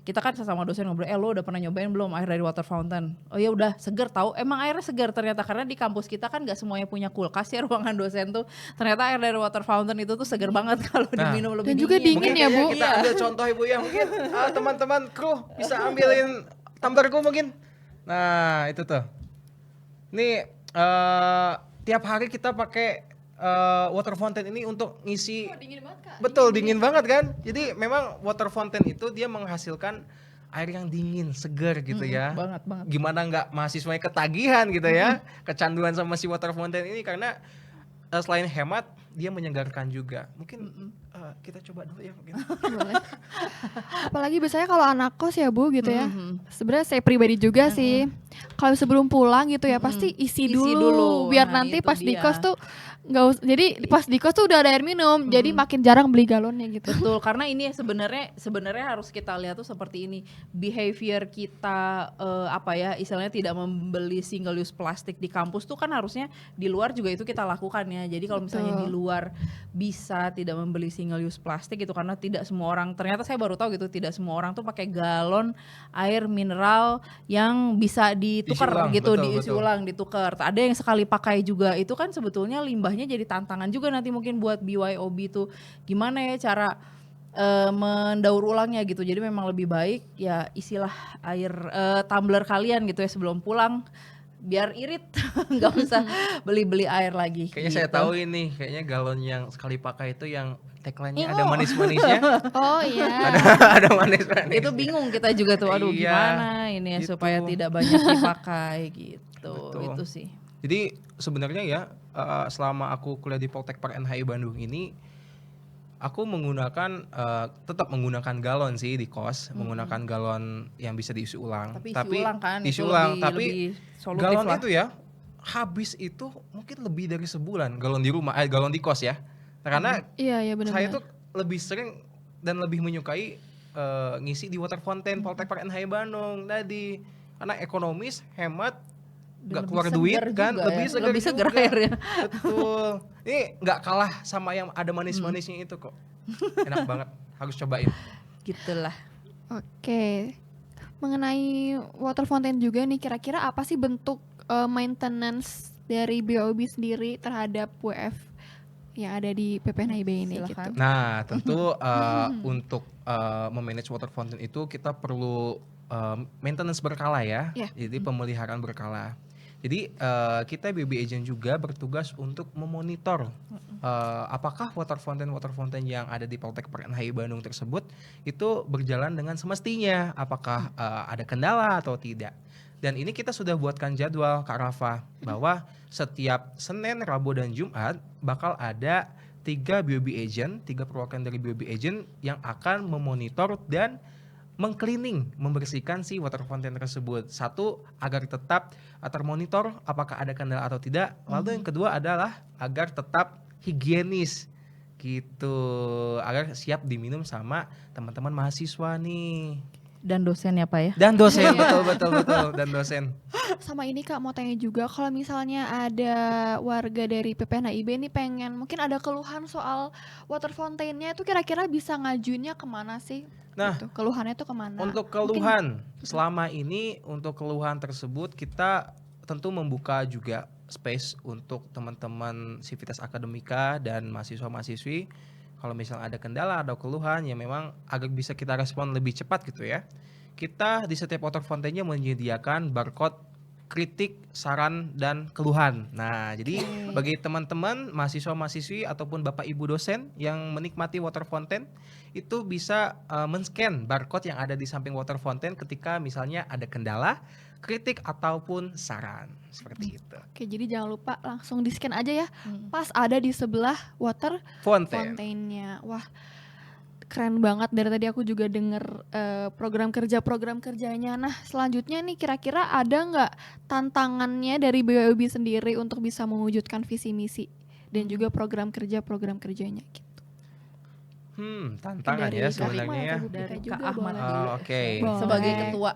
kita kan sesama dosen ngobrol, lo udah pernah nyobain belum air dari water fountain? Oh ya udah, seger tahu. Emang airnya seger ternyata, karena di kampus kita kan nggak semuanya punya kulkas ya ruangan dosen tuh. Ternyata air dari water fountain itu tuh seger banget kalau diminum lebih dingin. Dan juga dingin ya Bu. Kita ambil contoh Ibu ya, mungkin teman-teman kru bisa ambilin tumblerku mungkin. Nah itu tuh. Ini tiap hari kita pakai water fountain ini untuk ngisi. Dingin banget, Kak. Betul, dingin banget kan. Jadi memang water fountain itu dia menghasilkan air yang dingin, segar gitu ya. Banget. Gimana nggak mahasiswanya ketagihan gitu ya, kecanduan sama si water fountain ini, karena selain hemat dia menyegarkan juga. Mungkin kita coba dulu ya mungkin. Boleh. Apalagi biasanya kalau anak kos ya Bu gitu ya. Sebenarnya saya pribadi juga sih. Kalau sebelum pulang gitu ya pasti isi dulu. Biar nanti pas di kos tuh jadi pas di kos tuh udah ada air minum, jadi makin jarang beli galonnya gitu. Betul, karena ini sebenarnya harus kita lihat tuh seperti ini, behavior kita istilahnya tidak membeli single use plastik di kampus tuh kan harusnya di luar juga itu kita lakukan ya. Jadi kalau misalnya di luar bisa tidak membeli single use plastik gitu, karena tidak semua orang, ternyata saya baru tahu gitu, tidak semua orang tuh pakai galon air mineral yang bisa ditukar gitu, diisi ulang, ditukar. Ada yang sekali pakai juga, itu kan sebetulnya limbah jadi tantangan juga nanti mungkin buat BYOB tuh gimana ya cara mendaur ulangnya gitu. Jadi memang lebih baik ya isilah air tumbler kalian gitu ya sebelum pulang biar irit, nggak usah beli-beli air lagi. Kayaknya gitu. saya tahu ini, kayaknya galon yang sekali pakai itu yang tagline-nya ada manis-manisnya. Oh iya. ada manis-manis. Itu bingung kita juga tuh, aduh gimana ini ya gitu. supaya tidak banyak dipakai gitu. Betul. Itu sih. Jadi sebenarnya ya selama aku kuliah di Poltek HI Bandung ini, aku tetap menggunakan galon sih di kos, menggunakan galon yang bisa diisi ulang. Tapi tapi galon itu ya habis itu mungkin lebih dari sebulan galon di rumah, galon di kos ya. Karena iya, saya tuh lebih sering dan lebih menyukai ngisi di water fountain Poltek HI Bandung tadi, karena ekonomis, hemat, nggak keluar duit kan, lebih segar airnya. Betul. Ini nggak kalah sama yang ada manis-manisnya itu kok. Enak banget, harus cobain. Gitulah. Oke. Mengenai water fountain juga nih, kira-kira apa sih bentuk maintenance dari BOB sendiri terhadap WF yang ada di PPNHIB ini? Silakan. Gitu. Nah, tentu untuk memanage water fountain itu kita perlu maintenance berkala ya. Jadi pemeliharaan berkala. Jadi kita BB Agent juga bertugas untuk memonitor apakah water fountain yang ada di Poltek HI Bandung tersebut itu berjalan dengan semestinya, apakah ada kendala atau tidak. Dan ini kita sudah buatkan jadwal Kak Rafa, bahwa setiap Senin, Rabu, dan Jumat bakal ada 3 perwakilan dari BB Agent yang akan memonitor dan mengcleaning, membersihkan si water fountain tersebut. Satu, agar tetap termonitor apakah ada kendala atau tidak. Lalu yang kedua adalah agar tetap higienis gitu, agar siap diminum sama teman-teman mahasiswa nih. Dan dosen ya Pak ya? Dan dosen, betul, dan dosen. Sama ini Kak, mau tanya juga, kalau misalnya ada warga dari PPNHIB ini pengen, mungkin ada keluhan soal water fountain-nya, itu kira-kira bisa ngajuinnya kemana sih? Nah, gitu. Keluhannya itu kemana? Untuk keluhan, selama ini untuk keluhan tersebut kita tentu membuka juga space untuk teman-teman Civitas Akademika dan mahasiswa-mahasiswi kalau misalnya ada kendala atau keluhan yang memang agak bisa kita respon lebih cepat gitu ya. Kita di setiap water fountainnya menyediakan barcode kritik, saran, dan keluhan. Nah, jadi bagi teman-teman mahasiswa-mahasiswi ataupun Bapak Ibu dosen yang menikmati water fountain itu bisa men-scan barcode yang ada di samping water fountain ketika misalnya ada kendala, kritik ataupun saran seperti itu. Oke, jadi jangan lupa langsung di-scan aja ya. Pas ada di sebelah water Fountain. fountainnya. Wah, keren banget. Dari tadi aku juga denger program kerjanya. Nah, selanjutnya nih kira-kira ada nggak tantangannya dari BYOB sendiri untuk bisa mewujudkan visi misi dan juga program kerjanya gitu. Tantangan ya sebenarnya ya. Dari juga Kak Ahmad boleh. dulu. Oke. Boleh. Sebagai ketua.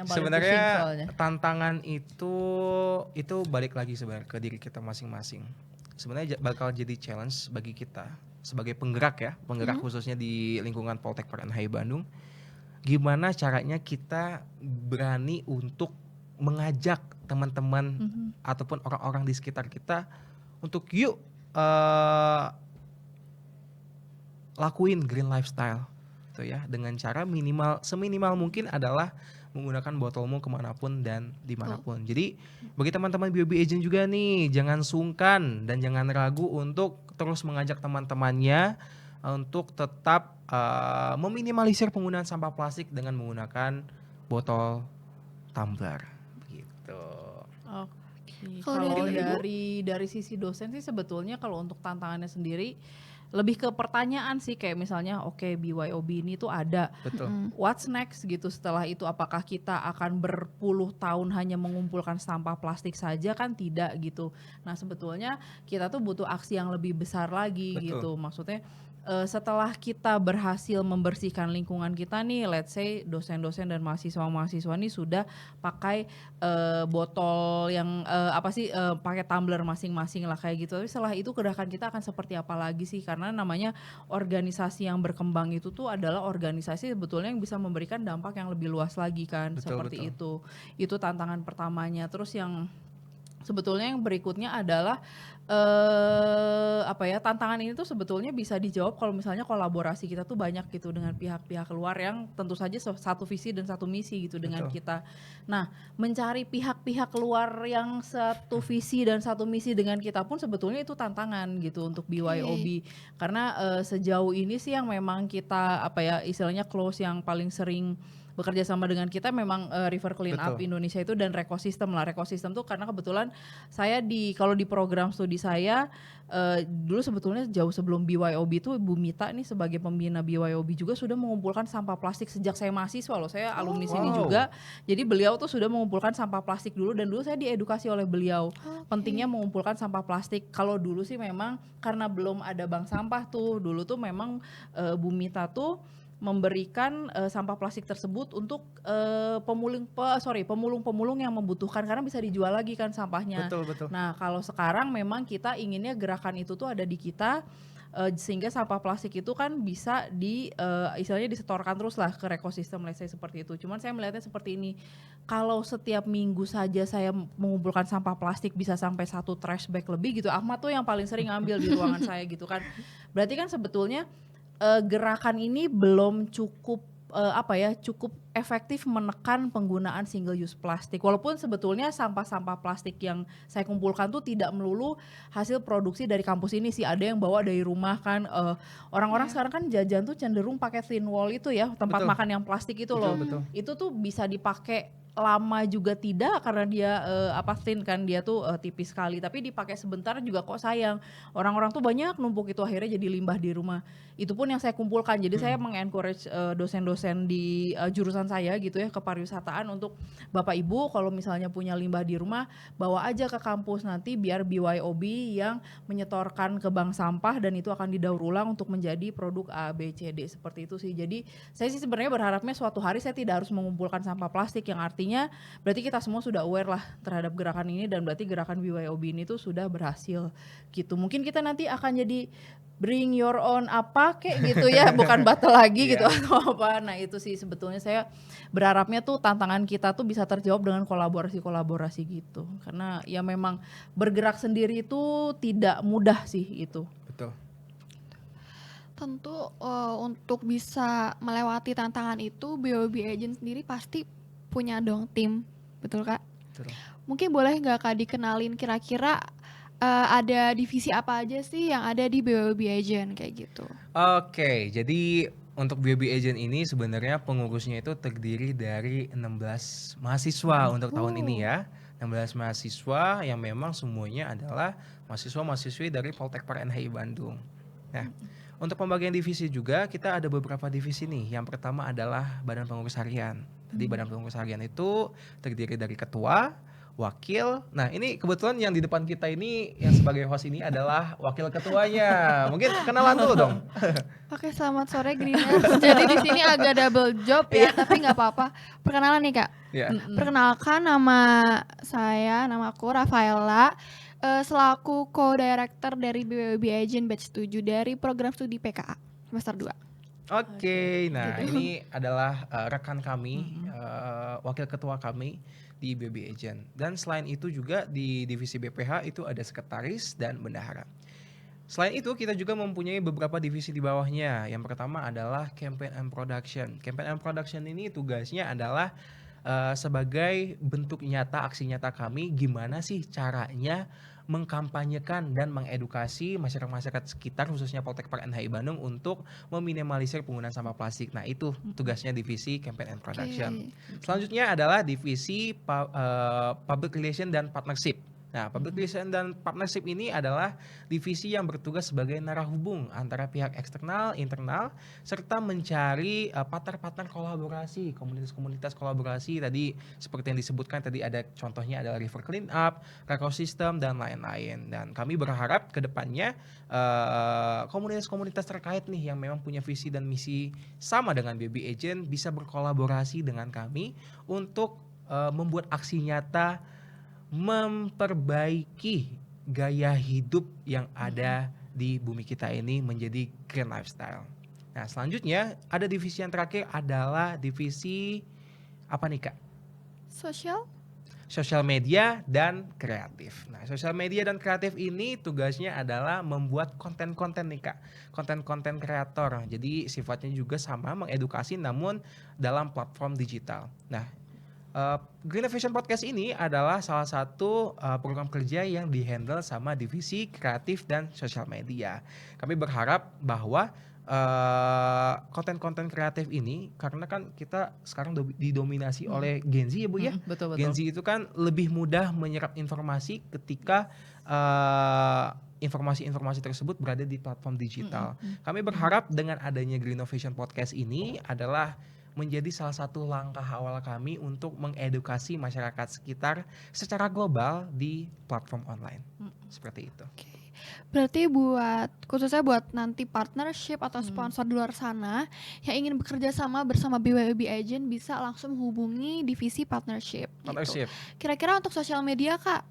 Yang paling Sebenarnya pusing soalnya. tantangan itu balik lagi sebenarnya ke diri kita masing-masing. Sebenarnya bakal jadi challenge bagi kita sebagai penggerak khususnya di lingkungan Poltek PRNHI Bandung. Gimana caranya kita berani untuk mengajak teman-teman ataupun orang-orang di sekitar kita untuk yuk lakuin green lifestyle gitu ya, dengan cara seminimal mungkin adalah menggunakan botolmu kemanapun dan dimanapun. Jadi bagi teman-teman BYOB agent juga nih, jangan sungkan dan jangan ragu untuk terus mengajak teman-temannya untuk tetap meminimalisir penggunaan sampah plastik dengan menggunakan botol tumbler gitu. Oke. Kalau Kalau dari dari sisi dosen sih sebetulnya kalau untuk tantangannya sendiri lebih ke pertanyaan sih, kayak misalnya oke, BYOB ini tuh ada, Betul. what's next gitu setelah itu, apakah kita akan berpuluh tahun hanya mengumpulkan sampah plastik saja, kan tidak gitu. Nah sebetulnya kita tuh butuh aksi yang lebih besar lagi. Betul. Gitu, maksudnya setelah kita berhasil membersihkan lingkungan kita nih, let's say dosen-dosen dan mahasiswa-mahasiswa nih sudah pakai botol yang pakai tumbler masing-masing lah kayak gitu. Tapi setelah itu gerakan kita akan seperti apa lagi sih? Karena namanya organisasi yang berkembang itu tuh adalah organisasi sebetulnya yang bisa memberikan dampak yang lebih luas lagi kan. Betul, Seperti itu. Itu tantangan pertamanya. Terus yang sebetulnya yang berikutnya adalah tantangan ini tuh sebetulnya bisa dijawab kalau misalnya kolaborasi kita tuh banyak gitu dengan pihak-pihak luar yang tentu saja satu visi dan satu misi gitu dengan kita. Nah, mencari pihak-pihak luar yang satu visi dan satu misi dengan kita pun sebetulnya itu tantangan gitu untuk BYOB. Karena sejauh ini sih yang memang kita istilahnya close yang paling sering bekerja sama dengan kita memang River Clean Up Indonesia itu dan Rekosistem lah. Rekosistem tuh karena kebetulan saya kalau di program studi saya dulu sebetulnya jauh sebelum BYOB itu Bu Mita nih sebagai pembina BYOB juga sudah mengumpulkan sampah plastik sejak saya mahasiswa loh. Saya alumni sini juga. Jadi beliau tuh sudah mengumpulkan sampah plastik dulu dan dulu saya diedukasi oleh beliau. Pentingnya mengumpulkan sampah plastik. Kalau dulu sih memang karena belum ada bank sampah tuh. Dulu tuh memang Bu Mita tuh memberikan sampah plastik tersebut untuk pemulung-pemulung yang membutuhkan karena bisa dijual lagi kan sampahnya. Betul. Nah, kalau sekarang memang kita inginnya gerakan itu tuh ada di kita sehingga sampah plastik itu kan bisa istilahnya disetorkan terus lah ke ekosistem, let's say seperti itu. Cuman saya melihatnya seperti ini. Kalau setiap minggu saja saya mengumpulkan sampah plastik bisa sampai 1 trash bag lebih gitu. Ahmad tuh yang paling sering ngambil di ruangan saya gitu kan. Berarti kan sebetulnya gerakan ini belum cukup cukup efektif menekan penggunaan single use plastik. Walaupun sebetulnya sampah-sampah plastik yang saya kumpulkan tuh tidak melulu hasil produksi dari kampus ini sih, ada yang bawa dari rumah kan. Orang-orang sekarang kan jajan tuh cenderung pakai thin wall itu ya, tempat makan yang plastik itu loh. Itu tuh bisa dipakai lama juga tidak karena dia thin kan, dia tuh tipis sekali, tapi dipakai sebentar juga kok sayang. Orang-orang tuh banyak numpuk itu akhirnya jadi limbah di rumah. Itu pun yang saya kumpulkan. Jadi saya mengencourage dosen-dosen di jurusan saya gitu ya, kepariwisataan, untuk Bapak Ibu kalau misalnya punya limbah di rumah bawa aja ke kampus, nanti biar BYOB yang menyetorkan ke bank sampah dan itu akan didaur ulang untuk menjadi produk A, B, C, D seperti itu sih. Jadi saya sih sebenarnya berharapnya suatu hari saya tidak harus mengumpulkan sampah plastik, yang artinya artinya berarti kita semua sudah aware lah terhadap gerakan ini dan berarti gerakan BYOB ini tuh sudah berhasil gitu. Mungkin kita nanti akan jadi bring your own apa kayak gitu ya, bukan battle lagi gitu atau apa. Nah itu sih sebetulnya saya berharapnya tuh tantangan kita tuh bisa terjawab dengan kolaborasi gitu. Karena ya memang bergerak sendiri itu tidak mudah sih itu. Betul. Tentu untuk bisa melewati tantangan itu BYOB Agent sendiri pasti punya dong tim, betul Kak? Betul. Mungkin boleh nggak Kak dikenalin kira-kira ada divisi apa aja sih yang ada di BYOB Agent kayak gitu? Oke, jadi untuk BYOB Agent ini sebenarnya pengurusnya itu terdiri dari 16 mahasiswa untuk tahun ini ya. 16 mahasiswa yang memang semuanya adalah mahasiswa-mahasiswi dari Poltekper NHI Bandung. Nah, untuk pembagian divisi juga kita ada beberapa divisi nih. Yang pertama adalah Badan Pengurus Harian. Jadi Badan Pengurus Harian itu terdiri dari ketua, wakil. Nah, ini kebetulan yang di depan kita ini yang sebagai host ini adalah wakil ketuanya. Mungkin kenalan dulu dong. Oke, selamat sore Greeners. Jadi di sini agak double job ya, tapi nggak apa-apa. Perkenalan nih Kak. Ya. Perkenalkan nama aku Rafaela. Selaku co-director dari BYOB Agent Batch 7 dari program studi PKA semester 2. Oke, nah ini adalah rekan kami, wakil ketua kami di BYOB Agent. Dan selain itu juga di divisi BPH itu ada sekretaris dan bendahara. Selain itu kita juga mempunyai beberapa divisi di bawahnya. Yang pertama adalah Campaign and Production. Campaign and Production ini tugasnya adalah sebagai bentuk nyata, aksi nyata kami gimana sih caranya mengkampanyekan dan mengedukasi masyarakat sekitar khususnya Poltekper NHI Bandung untuk meminimalisir penggunaan sampah plastik. Nah itu tugasnya divisi Campaign and Production. Selanjutnya adalah divisi Public Relation dan Partnership. Nah, Public Relation dan Partnership ini adalah divisi yang bertugas sebagai narahubung antara pihak eksternal, internal, serta mencari partner-partner kolaborasi, komunitas-komunitas kolaborasi. Tadi seperti yang disebutkan tadi ada contohnya adalah River Clean Up, Kakao System, dan lain-lain. Dan kami berharap ke depannya komunitas-komunitas terkait nih yang memang punya visi dan misi sama dengan BYOB Agent bisa berkolaborasi dengan kami untuk membuat aksi nyata memperbaiki gaya hidup yang ada di bumi kita ini menjadi green lifestyle. Nah selanjutnya ada divisi yang terakhir adalah divisi apa nih Kak? Sosial media dan kreatif. Nah sosial media dan kreatif ini tugasnya adalah membuat konten-konten nih Kak. Konten-konten kreator. Jadi sifatnya juga sama mengedukasi namun dalam platform digital. Nah Green Innovation Podcast ini adalah salah satu program kerja yang dihandle sama divisi kreatif dan sosial media. Kami berharap bahwa konten-konten kreatif ini karena kan kita sekarang didominasi oleh Gen Z ya Bu ya. Betul. Gen Z itu kan lebih mudah menyerap informasi ketika informasi-informasi tersebut berada di platform digital. Kami berharap dengan adanya Green Innovation Podcast ini adalah menjadi salah satu langkah awal kami untuk mengedukasi masyarakat sekitar secara global di platform online. Seperti itu. Oke. Berarti khususnya buat nanti partnership atau sponsor di luar sana yang ingin bekerja sama bersama BYOB Agent bisa langsung hubungi divisi partnership. Gitu. Kira-kira untuk sosial media Kak,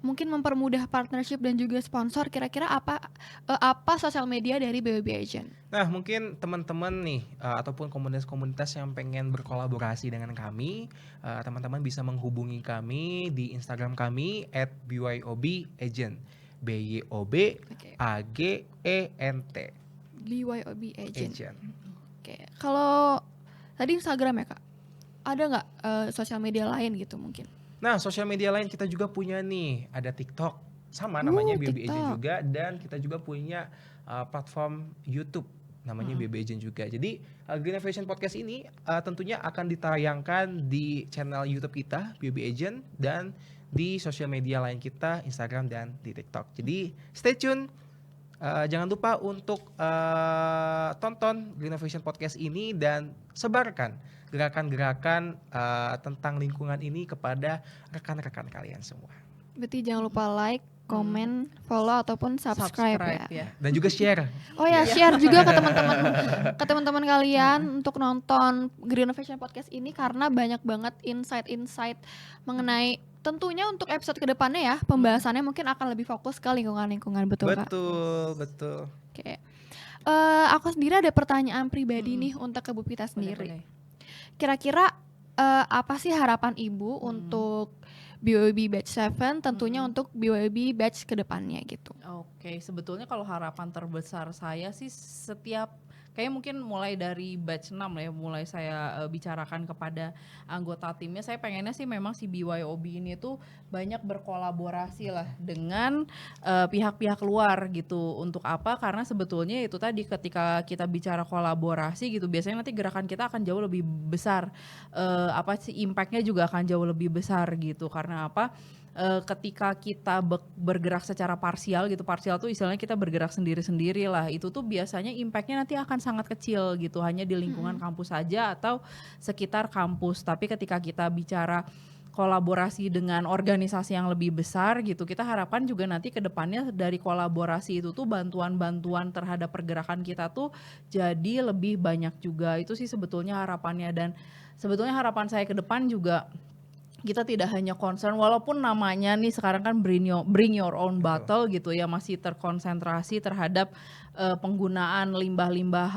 mungkin mempermudah partnership dan juga sponsor, kira-kira apa sosial media dari BYOB Agent? Nah mungkin teman-teman nih ataupun komunitas-komunitas yang pengen berkolaborasi dengan kami, teman-teman bisa menghubungi kami di Instagram kami @BYOBAgent, BYOBAGENT. BYOB Agent. Agent. Oke, kalau tadi Instagram ya Kak, ada nggak sosial media lain gitu mungkin? Nah, sosial media lain kita juga punya nih, ada TikTok, sama namanya BYOB Agent juga, dan kita juga punya platform YouTube, namanya BYOB Agent juga. Jadi Green Innovation Podcast ini tentunya akan ditayangkan di channel YouTube kita, BYOB Agent, dan di sosial media lain kita, Instagram dan di TikTok. Jadi stay tune, jangan lupa untuk tonton Green Innovation Podcast ini dan sebarkan gerakan-gerakan tentang lingkungan ini kepada rekan-rekan kalian semua. Berarti jangan lupa like, komen, follow ataupun subscribe ya. Dan juga share. Oh ya, share juga ke teman-teman kalian untuk nonton Green Innovation Podcast ini karena banyak banget insight-insight mengenai tentunya untuk episode kedepannya ya, pembahasannya mungkin akan lebih fokus ke lingkungan-lingkungan, betul Kak? Betul. Oke. Aku sendiri ada pertanyaan pribadi nih untuk ke Bu Pita sendiri. Kira-kira apa sih harapan Ibu untuk BYOB Batch 7 tentunya untuk BYOB Batch kedepannya gitu? Oke, sebetulnya kalau harapan terbesar saya sih kayak mungkin mulai dari batch 6 lah ya, mulai saya bicarakan kepada anggota timnya, saya pengennya sih memang si BYOB ini tuh banyak berkolaborasi lah dengan pihak-pihak luar gitu. Untuk apa? Karena sebetulnya itu tadi ketika kita bicara kolaborasi gitu, biasanya nanti gerakan kita akan jauh lebih besar, impact-nya juga akan jauh lebih besar gitu. Karena apa? Ketika kita bergerak secara parsial gitu, parsial tuh istilahnya kita bergerak sendiri-sendiri lah, itu tuh biasanya impactnya nanti akan sangat kecil gitu, hanya di lingkungan kampus saja atau sekitar kampus. Tapi ketika kita bicara kolaborasi dengan organisasi yang lebih besar gitu, kita harapkan juga nanti ke depannya dari kolaborasi itu tuh bantuan-bantuan terhadap pergerakan kita tuh jadi lebih banyak juga. Itu sih sebetulnya harapannya, dan sebetulnya harapan saya ke depan juga kita tidak hanya concern, walaupun namanya nih sekarang kan bring your own bottle gitu ya, masih terkonsentrasi terhadap penggunaan limbah-limbah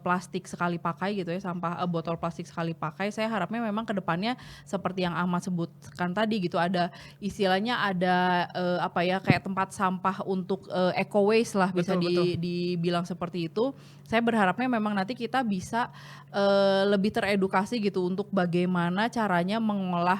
plastik sekali pakai gitu ya, sampah botol plastik sekali pakai. Saya harapnya memang ke depannya seperti yang Ahmad sebutkan tadi gitu, ada istilahnya ada kayak tempat sampah untuk eco waste lah, bisa dibilang seperti itu. Saya berharapnya memang nanti kita bisa lebih teredukasi gitu untuk bagaimana caranya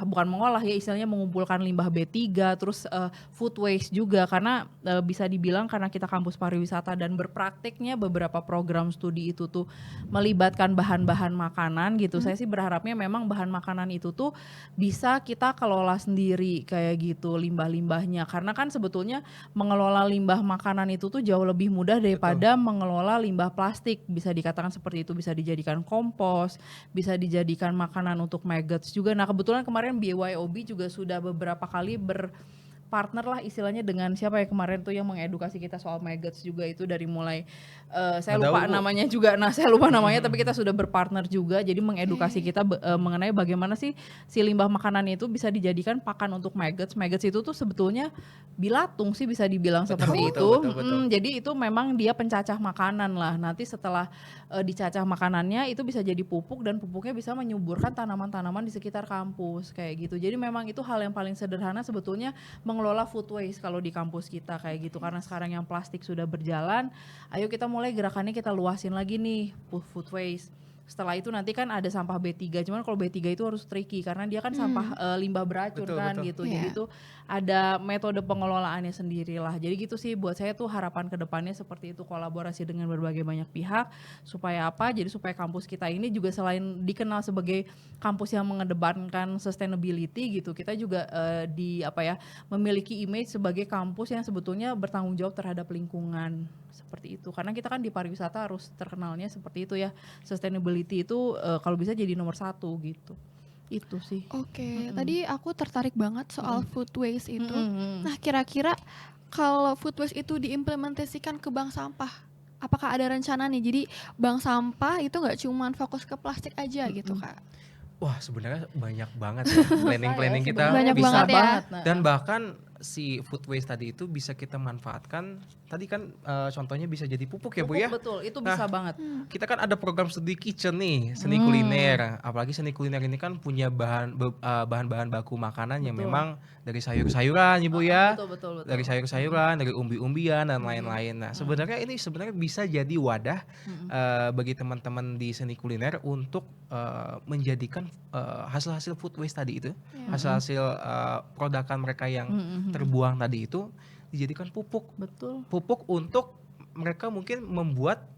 bukan mengolah ya, istilahnya mengumpulkan limbah B3, terus food waste juga, karena bisa dibilang karena kita kampus pariwisata dan berpraktiknya beberapa program studi itu tuh melibatkan bahan-bahan makanan gitu. Saya sih berharapnya memang bahan makanan itu tuh bisa kita kelola sendiri kayak gitu limbah-limbahnya, karena kan sebetulnya mengelola limbah makanan itu tuh jauh lebih mudah daripada mengelola limbah plastik. Bisa dikatakan seperti itu, bisa dijadikan kompos, bisa dijadikan makanan untuk maggots juga. Nah kebetulan kemarin BYOB juga sudah beberapa kali partner lah istilahnya dengan siapa ya kemarin tuh yang mengedukasi kita soal maggots juga, itu dari mulai saya lupa namanya juga, tapi kita sudah berpartner juga, jadi mengedukasi kita mengenai bagaimana sih si limbah makanan itu bisa dijadikan pakan untuk maggots. Maggots itu tuh sebetulnya bilatung sih bisa dibilang seperti itu. Jadi itu memang dia pencacah makanan lah, nanti setelah dicacah makanannya itu bisa jadi pupuk, dan pupuknya bisa menyuburkan tanaman-tanaman di sekitar kampus kayak gitu. Jadi memang itu hal yang paling sederhana sebetulnya mengelola food waste kalau di kampus kita kayak gitu, karena sekarang yang plastik sudah berjalan, ayo kita mulai gerakannya kita luasin lagi nih food waste. Setelah itu nanti kan ada sampah B3, cuman kalau B3 itu harus tricky karena dia kan sampah limbah beracun gitu. Jadi itu ada metode pengelolaannya sendiri lah. Jadi gitu sih buat saya tuh harapan kedepannya seperti itu, kolaborasi dengan berbagai banyak pihak supaya apa? Jadi supaya kampus kita ini juga selain dikenal sebagai kampus yang mengedepankan sustainability gitu, kita juga memiliki image sebagai kampus yang sebetulnya bertanggung jawab terhadap lingkungan. Seperti itu, karena kita kan di pariwisata harus terkenalnya seperti itu ya, sustainability itu kalau bisa jadi nomor 1 gitu. Itu sih. Oke, tadi aku tertarik banget soal food waste itu. Nah kira-kira kalau food waste itu diimplementasikan ke bank sampah, apakah ada rencana nih jadi bank sampah itu nggak cuma fokus ke plastik aja gitu Kak? Wah sebenarnya banyak banget ya planning kita banyak bisa banget ya. Dan bahkan si food waste tadi itu bisa kita manfaatkan. Tadi kan contohnya bisa jadi pupuk ya Bu ya. Betul, itu bisa banget. Kita kan ada program studi kitchen nih, seni kuliner. Apalagi seni kuliner ini kan punya bahan-bahan baku makanan yang memang dari sayur-sayuran Ibu ya. Betul. Dari sayur-sayuran, dari umbi-umbian dan lain-lain. Nah, sebenarnya ini bisa jadi wadah bagi teman-teman di seni kuliner untuk menjadikan hasil-hasil food waste tadi itu, hasil-hasil produkan mereka yang terbuang tadi itu dijadikan pupuk. Betul. Pupuk untuk mereka mungkin membuat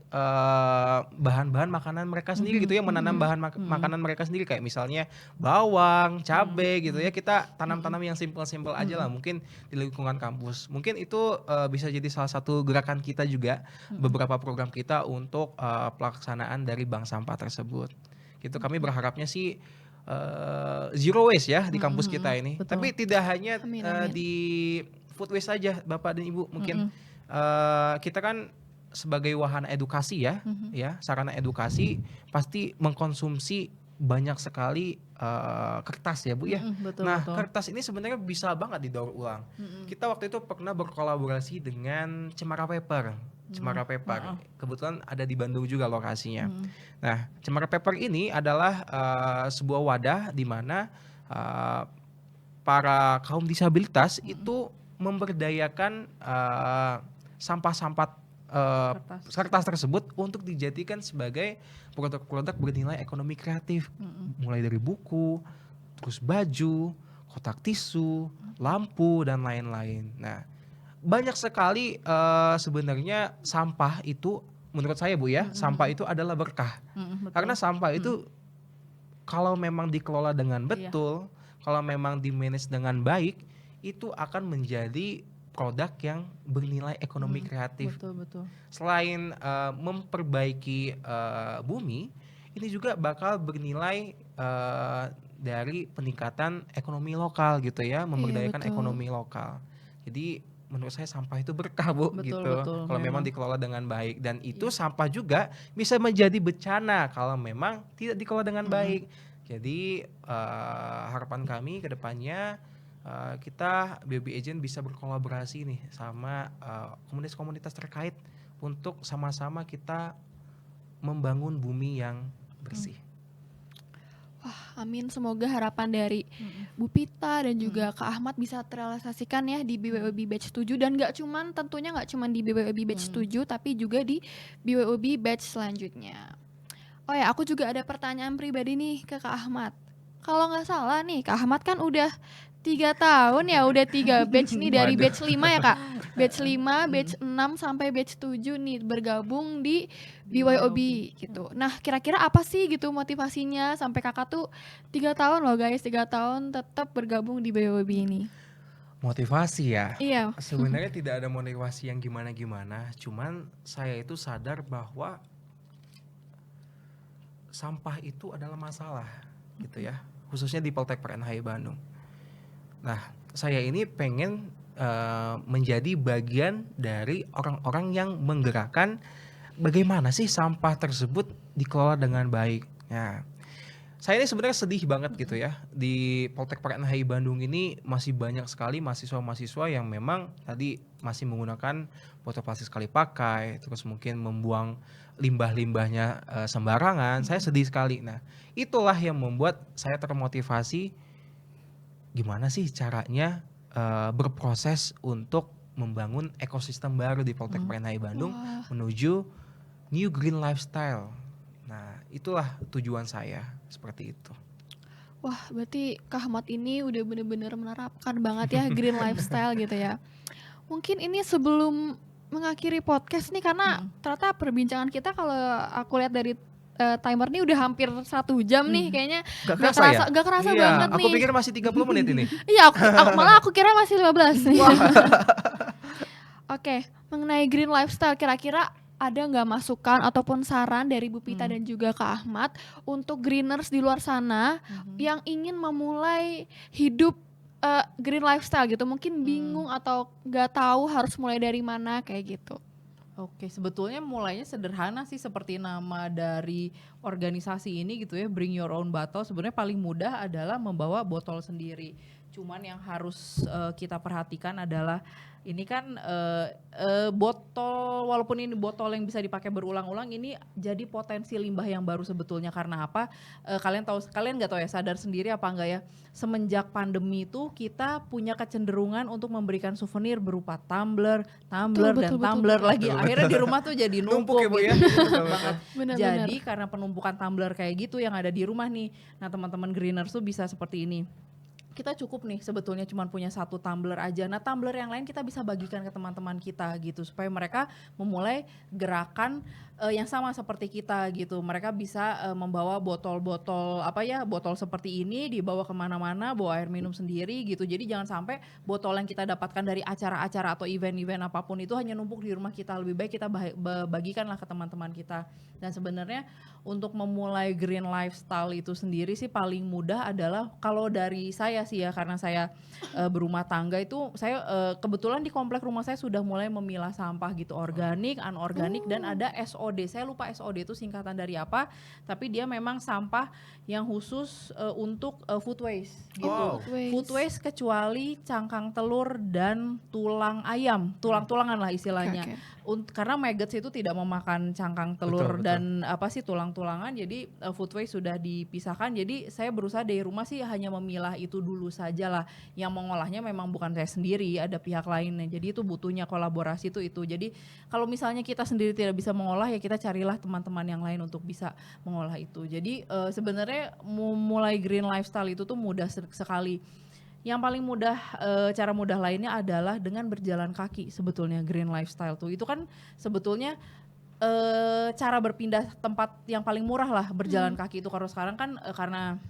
bahan-bahan makanan mereka sendiri gitu ya, menanam bahan makanan mereka sendiri kayak misalnya bawang, cabai gitu ya. Kita tanam-tanam yang simpel-simpel aja lah mungkin di lingkungan kampus. Mungkin itu bisa jadi salah satu gerakan kita juga, beberapa program kita untuk pelaksanaan dari bank sampah tersebut. Gitu kami berharapnya sih zero waste ya di kampus kita ini. Betul. Tapi tidak hanya Amin. di food waste saja Bapak dan Ibu mungkin. Kita kan sebagai wahana edukasi ya, sarana edukasi pasti mengkonsumsi banyak sekali kertas ya Bu ya. Betul, Nah betul. kertas ini sebenarnya bisa banget didaur ulang. Kita waktu itu pernah berkolaborasi dengan Cemara Paper. Cemara Paper kebetulan ada di Bandung juga lokasinya. Nah Cemara Paper ini adalah sebuah wadah di mana para kaum disabilitas itu memberdayakan sampah-sampah kertas tersebut untuk dijadikan sebagai produk-produk bernilai ekonomi kreatif, mulai dari buku, terus baju, kotak tisu, lampu dan lain-lain. Nah, banyak sekali sebenarnya sampah itu menurut saya Bu ya, sampah itu adalah berkah. Betul. Karena sampah itu kalau memang dikelola dengan betul, kalau memang di-manage dengan baik, itu akan menjadi produk yang bernilai ekonomi kreatif. Betul. Selain memperbaiki bumi, ini juga bakal bernilai dari peningkatan ekonomi lokal gitu ya, memberdayakan betul. ekonomi lokal. Jadi menurut saya sampah itu berkah Bu gitu. Betul, Kalau memang memang. dikelola dengan baik dan itu sampah juga bisa menjadi bencana kalau memang tidak dikelola dengan baik. Jadi harapan kami ke depannya kita BOB Agent bisa berkolaborasi nih sama komunitas-komunitas terkait untuk sama-sama kita membangun bumi yang bersih. Amin, semoga harapan dari Bu Pita dan juga Kak Ahmad bisa terrealisasikan ya di BWOB Batch 7 dan tentunya nggak cuman di BWOB Batch 7 tapi juga di BWOB Batch selanjutnya. Oh ya, aku juga ada pertanyaan pribadi nih ke Kak Ahmad. Kalau nggak salah nih, Kak Ahmad kan udah 3 tahun ya, udah 3 batch nih dari batch 5 ya Kak. Batch 5, batch 6 sampai batch 7 nih bergabung di BYOB gitu. Nah, kira-kira apa sih gitu motivasinya sampai Kakak tuh 3 tahun loh guys, 3 tahun tetap bergabung di BYOB ini. Motivasi ya. Iya. Sebenarnya tidak ada motivasi yang gimana-gimana, cuman saya itu sadar bahwa sampah itu adalah masalah gitu ya, khususnya di Poltekper NHI Bandung. Nah, saya ini pengen menjadi bagian dari orang-orang yang menggerakkan bagaimana sih sampah tersebut dikelola dengan baik. Nah, saya ini sebenarnya sedih banget gitu ya, di Poltekper NHI Bandung ini masih banyak sekali mahasiswa-mahasiswa yang memang tadi masih menggunakan botol plastik sekali pakai, terus mungkin membuang limbah-limbahnya sembarangan. Saya sedih sekali. Nah, itulah yang membuat saya termotivasi gimana sih caranya berproses untuk membangun ekosistem baru di Poltekper NHI Bandung menuju new green lifestyle. Nah, itulah tujuan saya seperti itu. Wah, berarti Kak Ahmad ini udah bener-bener menerapkan banget ya green lifestyle gitu ya. Mungkin ini sebelum mengakhiri podcast nih karena ternyata perbincangan kita kalau aku lihat dari timer nih udah hampir 1 jam nih kayaknya. Gak kerasa Iya, banget nih. aku pikir masih 30 menit ini. Iya, malah aku kira masih 15. Oke, mengenai green lifestyle kira-kira ada nggak masukan ataupun saran dari Bu Pita dan juga Kak Ahmad untuk greeners di luar sana yang ingin memulai hidup green lifestyle gitu, mungkin bingung atau nggak tahu harus mulai dari mana kayak gitu. Oke, sebetulnya mulainya sederhana sih seperti nama dari organisasi ini gitu ya, Bring Your Own Bottle. Sebenarnya paling mudah adalah membawa botol sendiri. Cuman yang harus kita perhatikan adalah ini kan botol, walaupun ini botol yang bisa dipakai berulang-ulang, ini jadi potensi limbah yang baru sebetulnya. Karena apa? Kalian nggak tahu ya, sadar sendiri apa enggak ya? Semenjak pandemi itu kita punya kecenderungan untuk memberikan souvenir berupa tumbler dan tumbler lagi. Akhirnya di rumah tuh jadi numpuk ya Bu ya. gitu. Betul-betul. Benar-benar. Jadi karena penumpukan tumbler kayak gitu yang ada di rumah nih. Nah, teman-teman greeners tuh bisa seperti ini. Kita cukup nih sebetulnya cuma punya 1 tumbler aja. Nah, tumbler yang lain kita bisa bagikan ke teman-teman kita gitu supaya mereka memulai gerakan yang sama seperti kita gitu. Mereka bisa membawa botol-botol botol seperti ini dibawa kemana-mana, bawa air minum sendiri gitu. Jadi jangan sampai botol yang kita dapatkan dari acara-acara atau event-event apapun itu hanya numpuk di rumah kita. Lebih baik kita bagikanlah ke teman-teman kita. Dan sebenarnya untuk memulai green lifestyle itu sendiri sih paling mudah adalah kalau dari saya sih ya, karena saya berumah tangga itu saya kebetulan di komplek rumah saya sudah mulai memilah sampah gitu, organik, anorganik, dan ada SOD. Saya lupa SOD itu singkatan dari apa, tapi dia memang sampah yang khusus untuk food waste gitu. Wow. Food waste kecuali cangkang telur dan tulang ayam, tulang-tulangan lah istilahnya. Oke. Karena maggots itu tidak memakan cangkang telur Betul. dan tulang-tulangan, jadi food waste sudah dipisahkan. Jadi saya berusaha dari rumah sih hanya memilah itu dulu saja lah. Yang mengolahnya memang bukan saya sendiri, ada pihak lainnya. Jadi itu butuhnya kolaborasi itu. Jadi kalau misalnya kita sendiri tidak bisa mengolah, ya kita carilah teman-teman yang lain untuk bisa mengolah itu. Jadi sebenarnya mulai green lifestyle itu tuh mudah sekali. Yang paling mudah, cara mudah lainnya adalah dengan berjalan kaki sebetulnya green lifestyle tuh. Itu kan sebetulnya cara berpindah tempat yang paling murah lah berjalan kaki itu. Kalau sekarang kan karena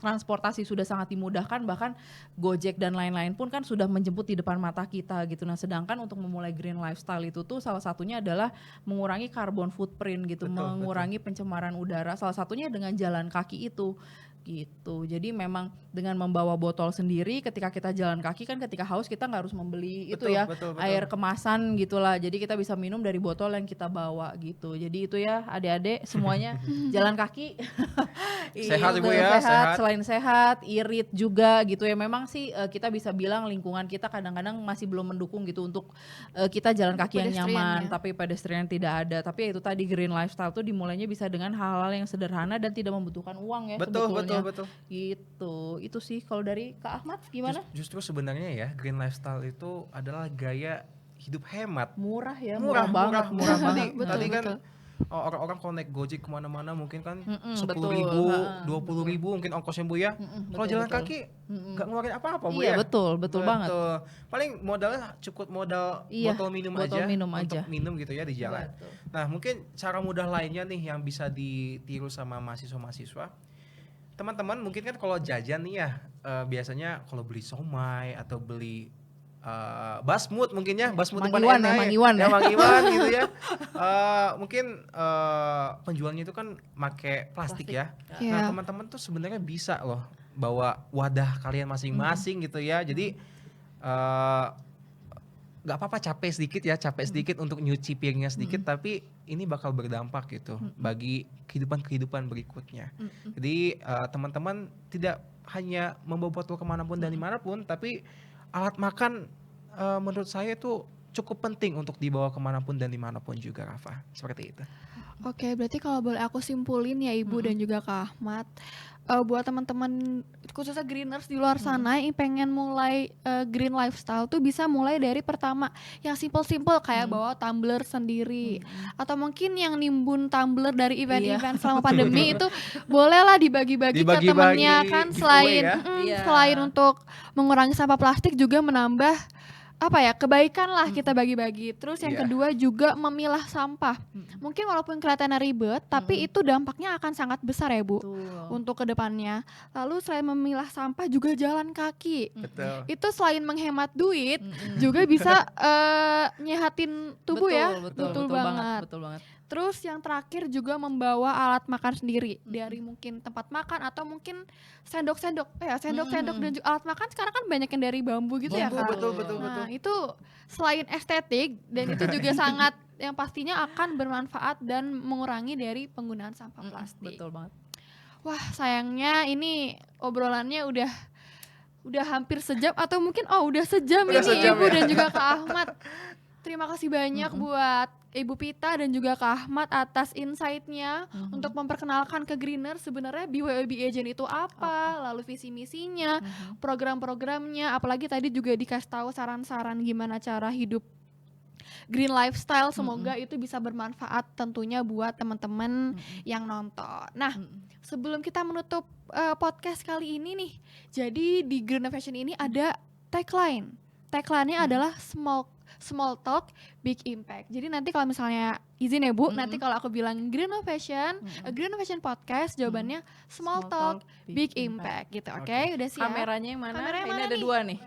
transportasi sudah sangat dimudahkan, bahkan Gojek dan lain-lain pun kan sudah menjemput di depan mata kita gitu. Nah sedangkan untuk memulai green lifestyle itu tuh salah satunya adalah mengurangi carbon footprint gitu, mengurangi pencemaran udara, salah satunya dengan jalan kaki itu gitu. Jadi memang dengan membawa botol sendiri, ketika kita jalan kaki kan ketika haus kita nggak harus membeli itu ya, air kemasan gitulah. Jadi kita bisa minum dari botol yang kita bawa gitu. Jadi itu ya adik-adik semuanya jalan kaki. Sehat Ibu ya, sehat. Selain sehat, irit juga gitu ya. Memang sih kita bisa bilang lingkungan kita kadang-kadang masih belum mendukung gitu untuk kita jalan kaki yang nyaman, tapi pedestrian tidak ada. Tapi itu tadi green lifestyle tuh dimulainya bisa dengan hal-hal yang sederhana dan tidak membutuhkan uang ya sebetulnya. Betul. Gitu. Itu sih kalau dari Kak Ahmad gimana? Justru sebenarnya ya green lifestyle itu adalah gaya hidup hemat. Murah ya, Murah banget. Tadi kan orang-orang kalau naik Gojek kemana-mana mungkin kan 10.000, betul. 20.000 mungkin ongkosnya Bu ya. Kalau jalan kaki nggak ngeluarin apa-apa Bu Iya, ya. betul banget. Paling modalnya cukup modal botol minum botol aja minum untuk aja. minum gitu ya di jalan. Betul. Nah mungkin cara mudah lainnya nih yang bisa ditiru sama mahasiswa-mahasiswa. Teman-teman mungkin kan kalau jajan nih ya biasanya kalau beli somai atau beli basmut mungkin ya, basmut depan Mang Iwan gitu ya. Mungkin penjualnya itu kan pakai plastik ya. Nah teman-teman tuh sebenarnya bisa loh bawa wadah kalian masing-masing gitu ya. Jadi nggak apa-apa capek sedikit untuk nyuci piringnya sedikit, tapi ini bakal berdampak gitu bagi kehidupan berikutnya. Jadi teman-teman tidak hanya membawa botol kemanapun dan dimanapun, tapi alat makan menurut saya itu cukup penting untuk dibawa kemanapun dan dimanapun juga, Rafa. Seperti itu. Oke, berarti kalau boleh aku simpulin ya Ibu dan juga Kak Ahmad, buat teman-teman khususnya greeners di luar sana yang pengen mulai green lifestyle tuh bisa mulai dari pertama yang simple-simple kayak bawa tumbler sendiri, atau mungkin yang nimbun tumbler dari event-event selama pandemi itu bolehlah dibagi-bagi ke temennya kan, selain selain untuk mengurangi sampah plastik juga menambah kebaikan lah kita bagi-bagi. Terus yang kedua juga memilah sampah. Mungkin walaupun kelihatannya ribet, tapi itu dampaknya akan sangat besar ya Bu untuk kedepannya. Lalu selain memilah sampah juga jalan kaki. Betul. Itu selain menghemat duit juga bisa nyehatin tubuh ya. Betul banget. Terus yang terakhir juga membawa alat makan sendiri dari mungkin tempat makan atau mungkin sendok-sendok dan juga alat makan sekarang kan banyak yang dari bambu gitu ya Kak. Betul. Nah itu selain estetik dan itu juga sangat yang pastinya akan bermanfaat dan mengurangi dari penggunaan sampah plastik. Betul banget. Wah sayangnya ini obrolannya udah hampir sejam atau mungkin udah sejam Ibu dan juga Kak Ahmad. Terima kasih banyak buat Ibu Pita dan juga Kak Ahmad atas insight-nya untuk memperkenalkan ke Greener sebenarnya BYOB Agent itu apa, lalu visi misinya, program-programnya, apalagi tadi juga dikasih tahu saran-saran gimana cara hidup green lifestyle. Semoga itu bisa bermanfaat tentunya buat teman-teman yang nonton. Nah, sebelum kita menutup podcast kali ini nih, jadi di Green Innovation ini ada tagline. Tagline-nya adalah small talk, big impact. Jadi nanti kalau misalnya izin ya Bu, nanti kalau aku bilang Green Innovation Podcast, jawabannya small talk, big impact gitu. Oke, udah siap? Kameranya yang mana? Kameranya Ini mana ada nih? 2 nih.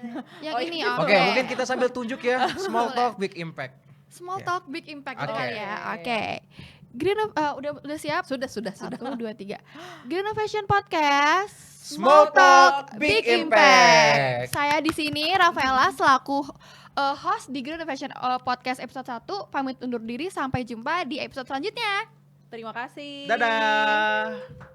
Yang ini Oke, mungkin kita sambil tunjuk ya. Small talk, big impact. Small talk, big impact gitu Oke. kali ya. Oke. Green udah siap? Sudah. 1, 2, 3. Green Innovation Podcast. Small Talk Big Impact. Saya di sini Rafaela selaku host di Green Innovation Podcast episode 1. Pamit undur diri, sampai jumpa di episode selanjutnya. Terima kasih. Dadah.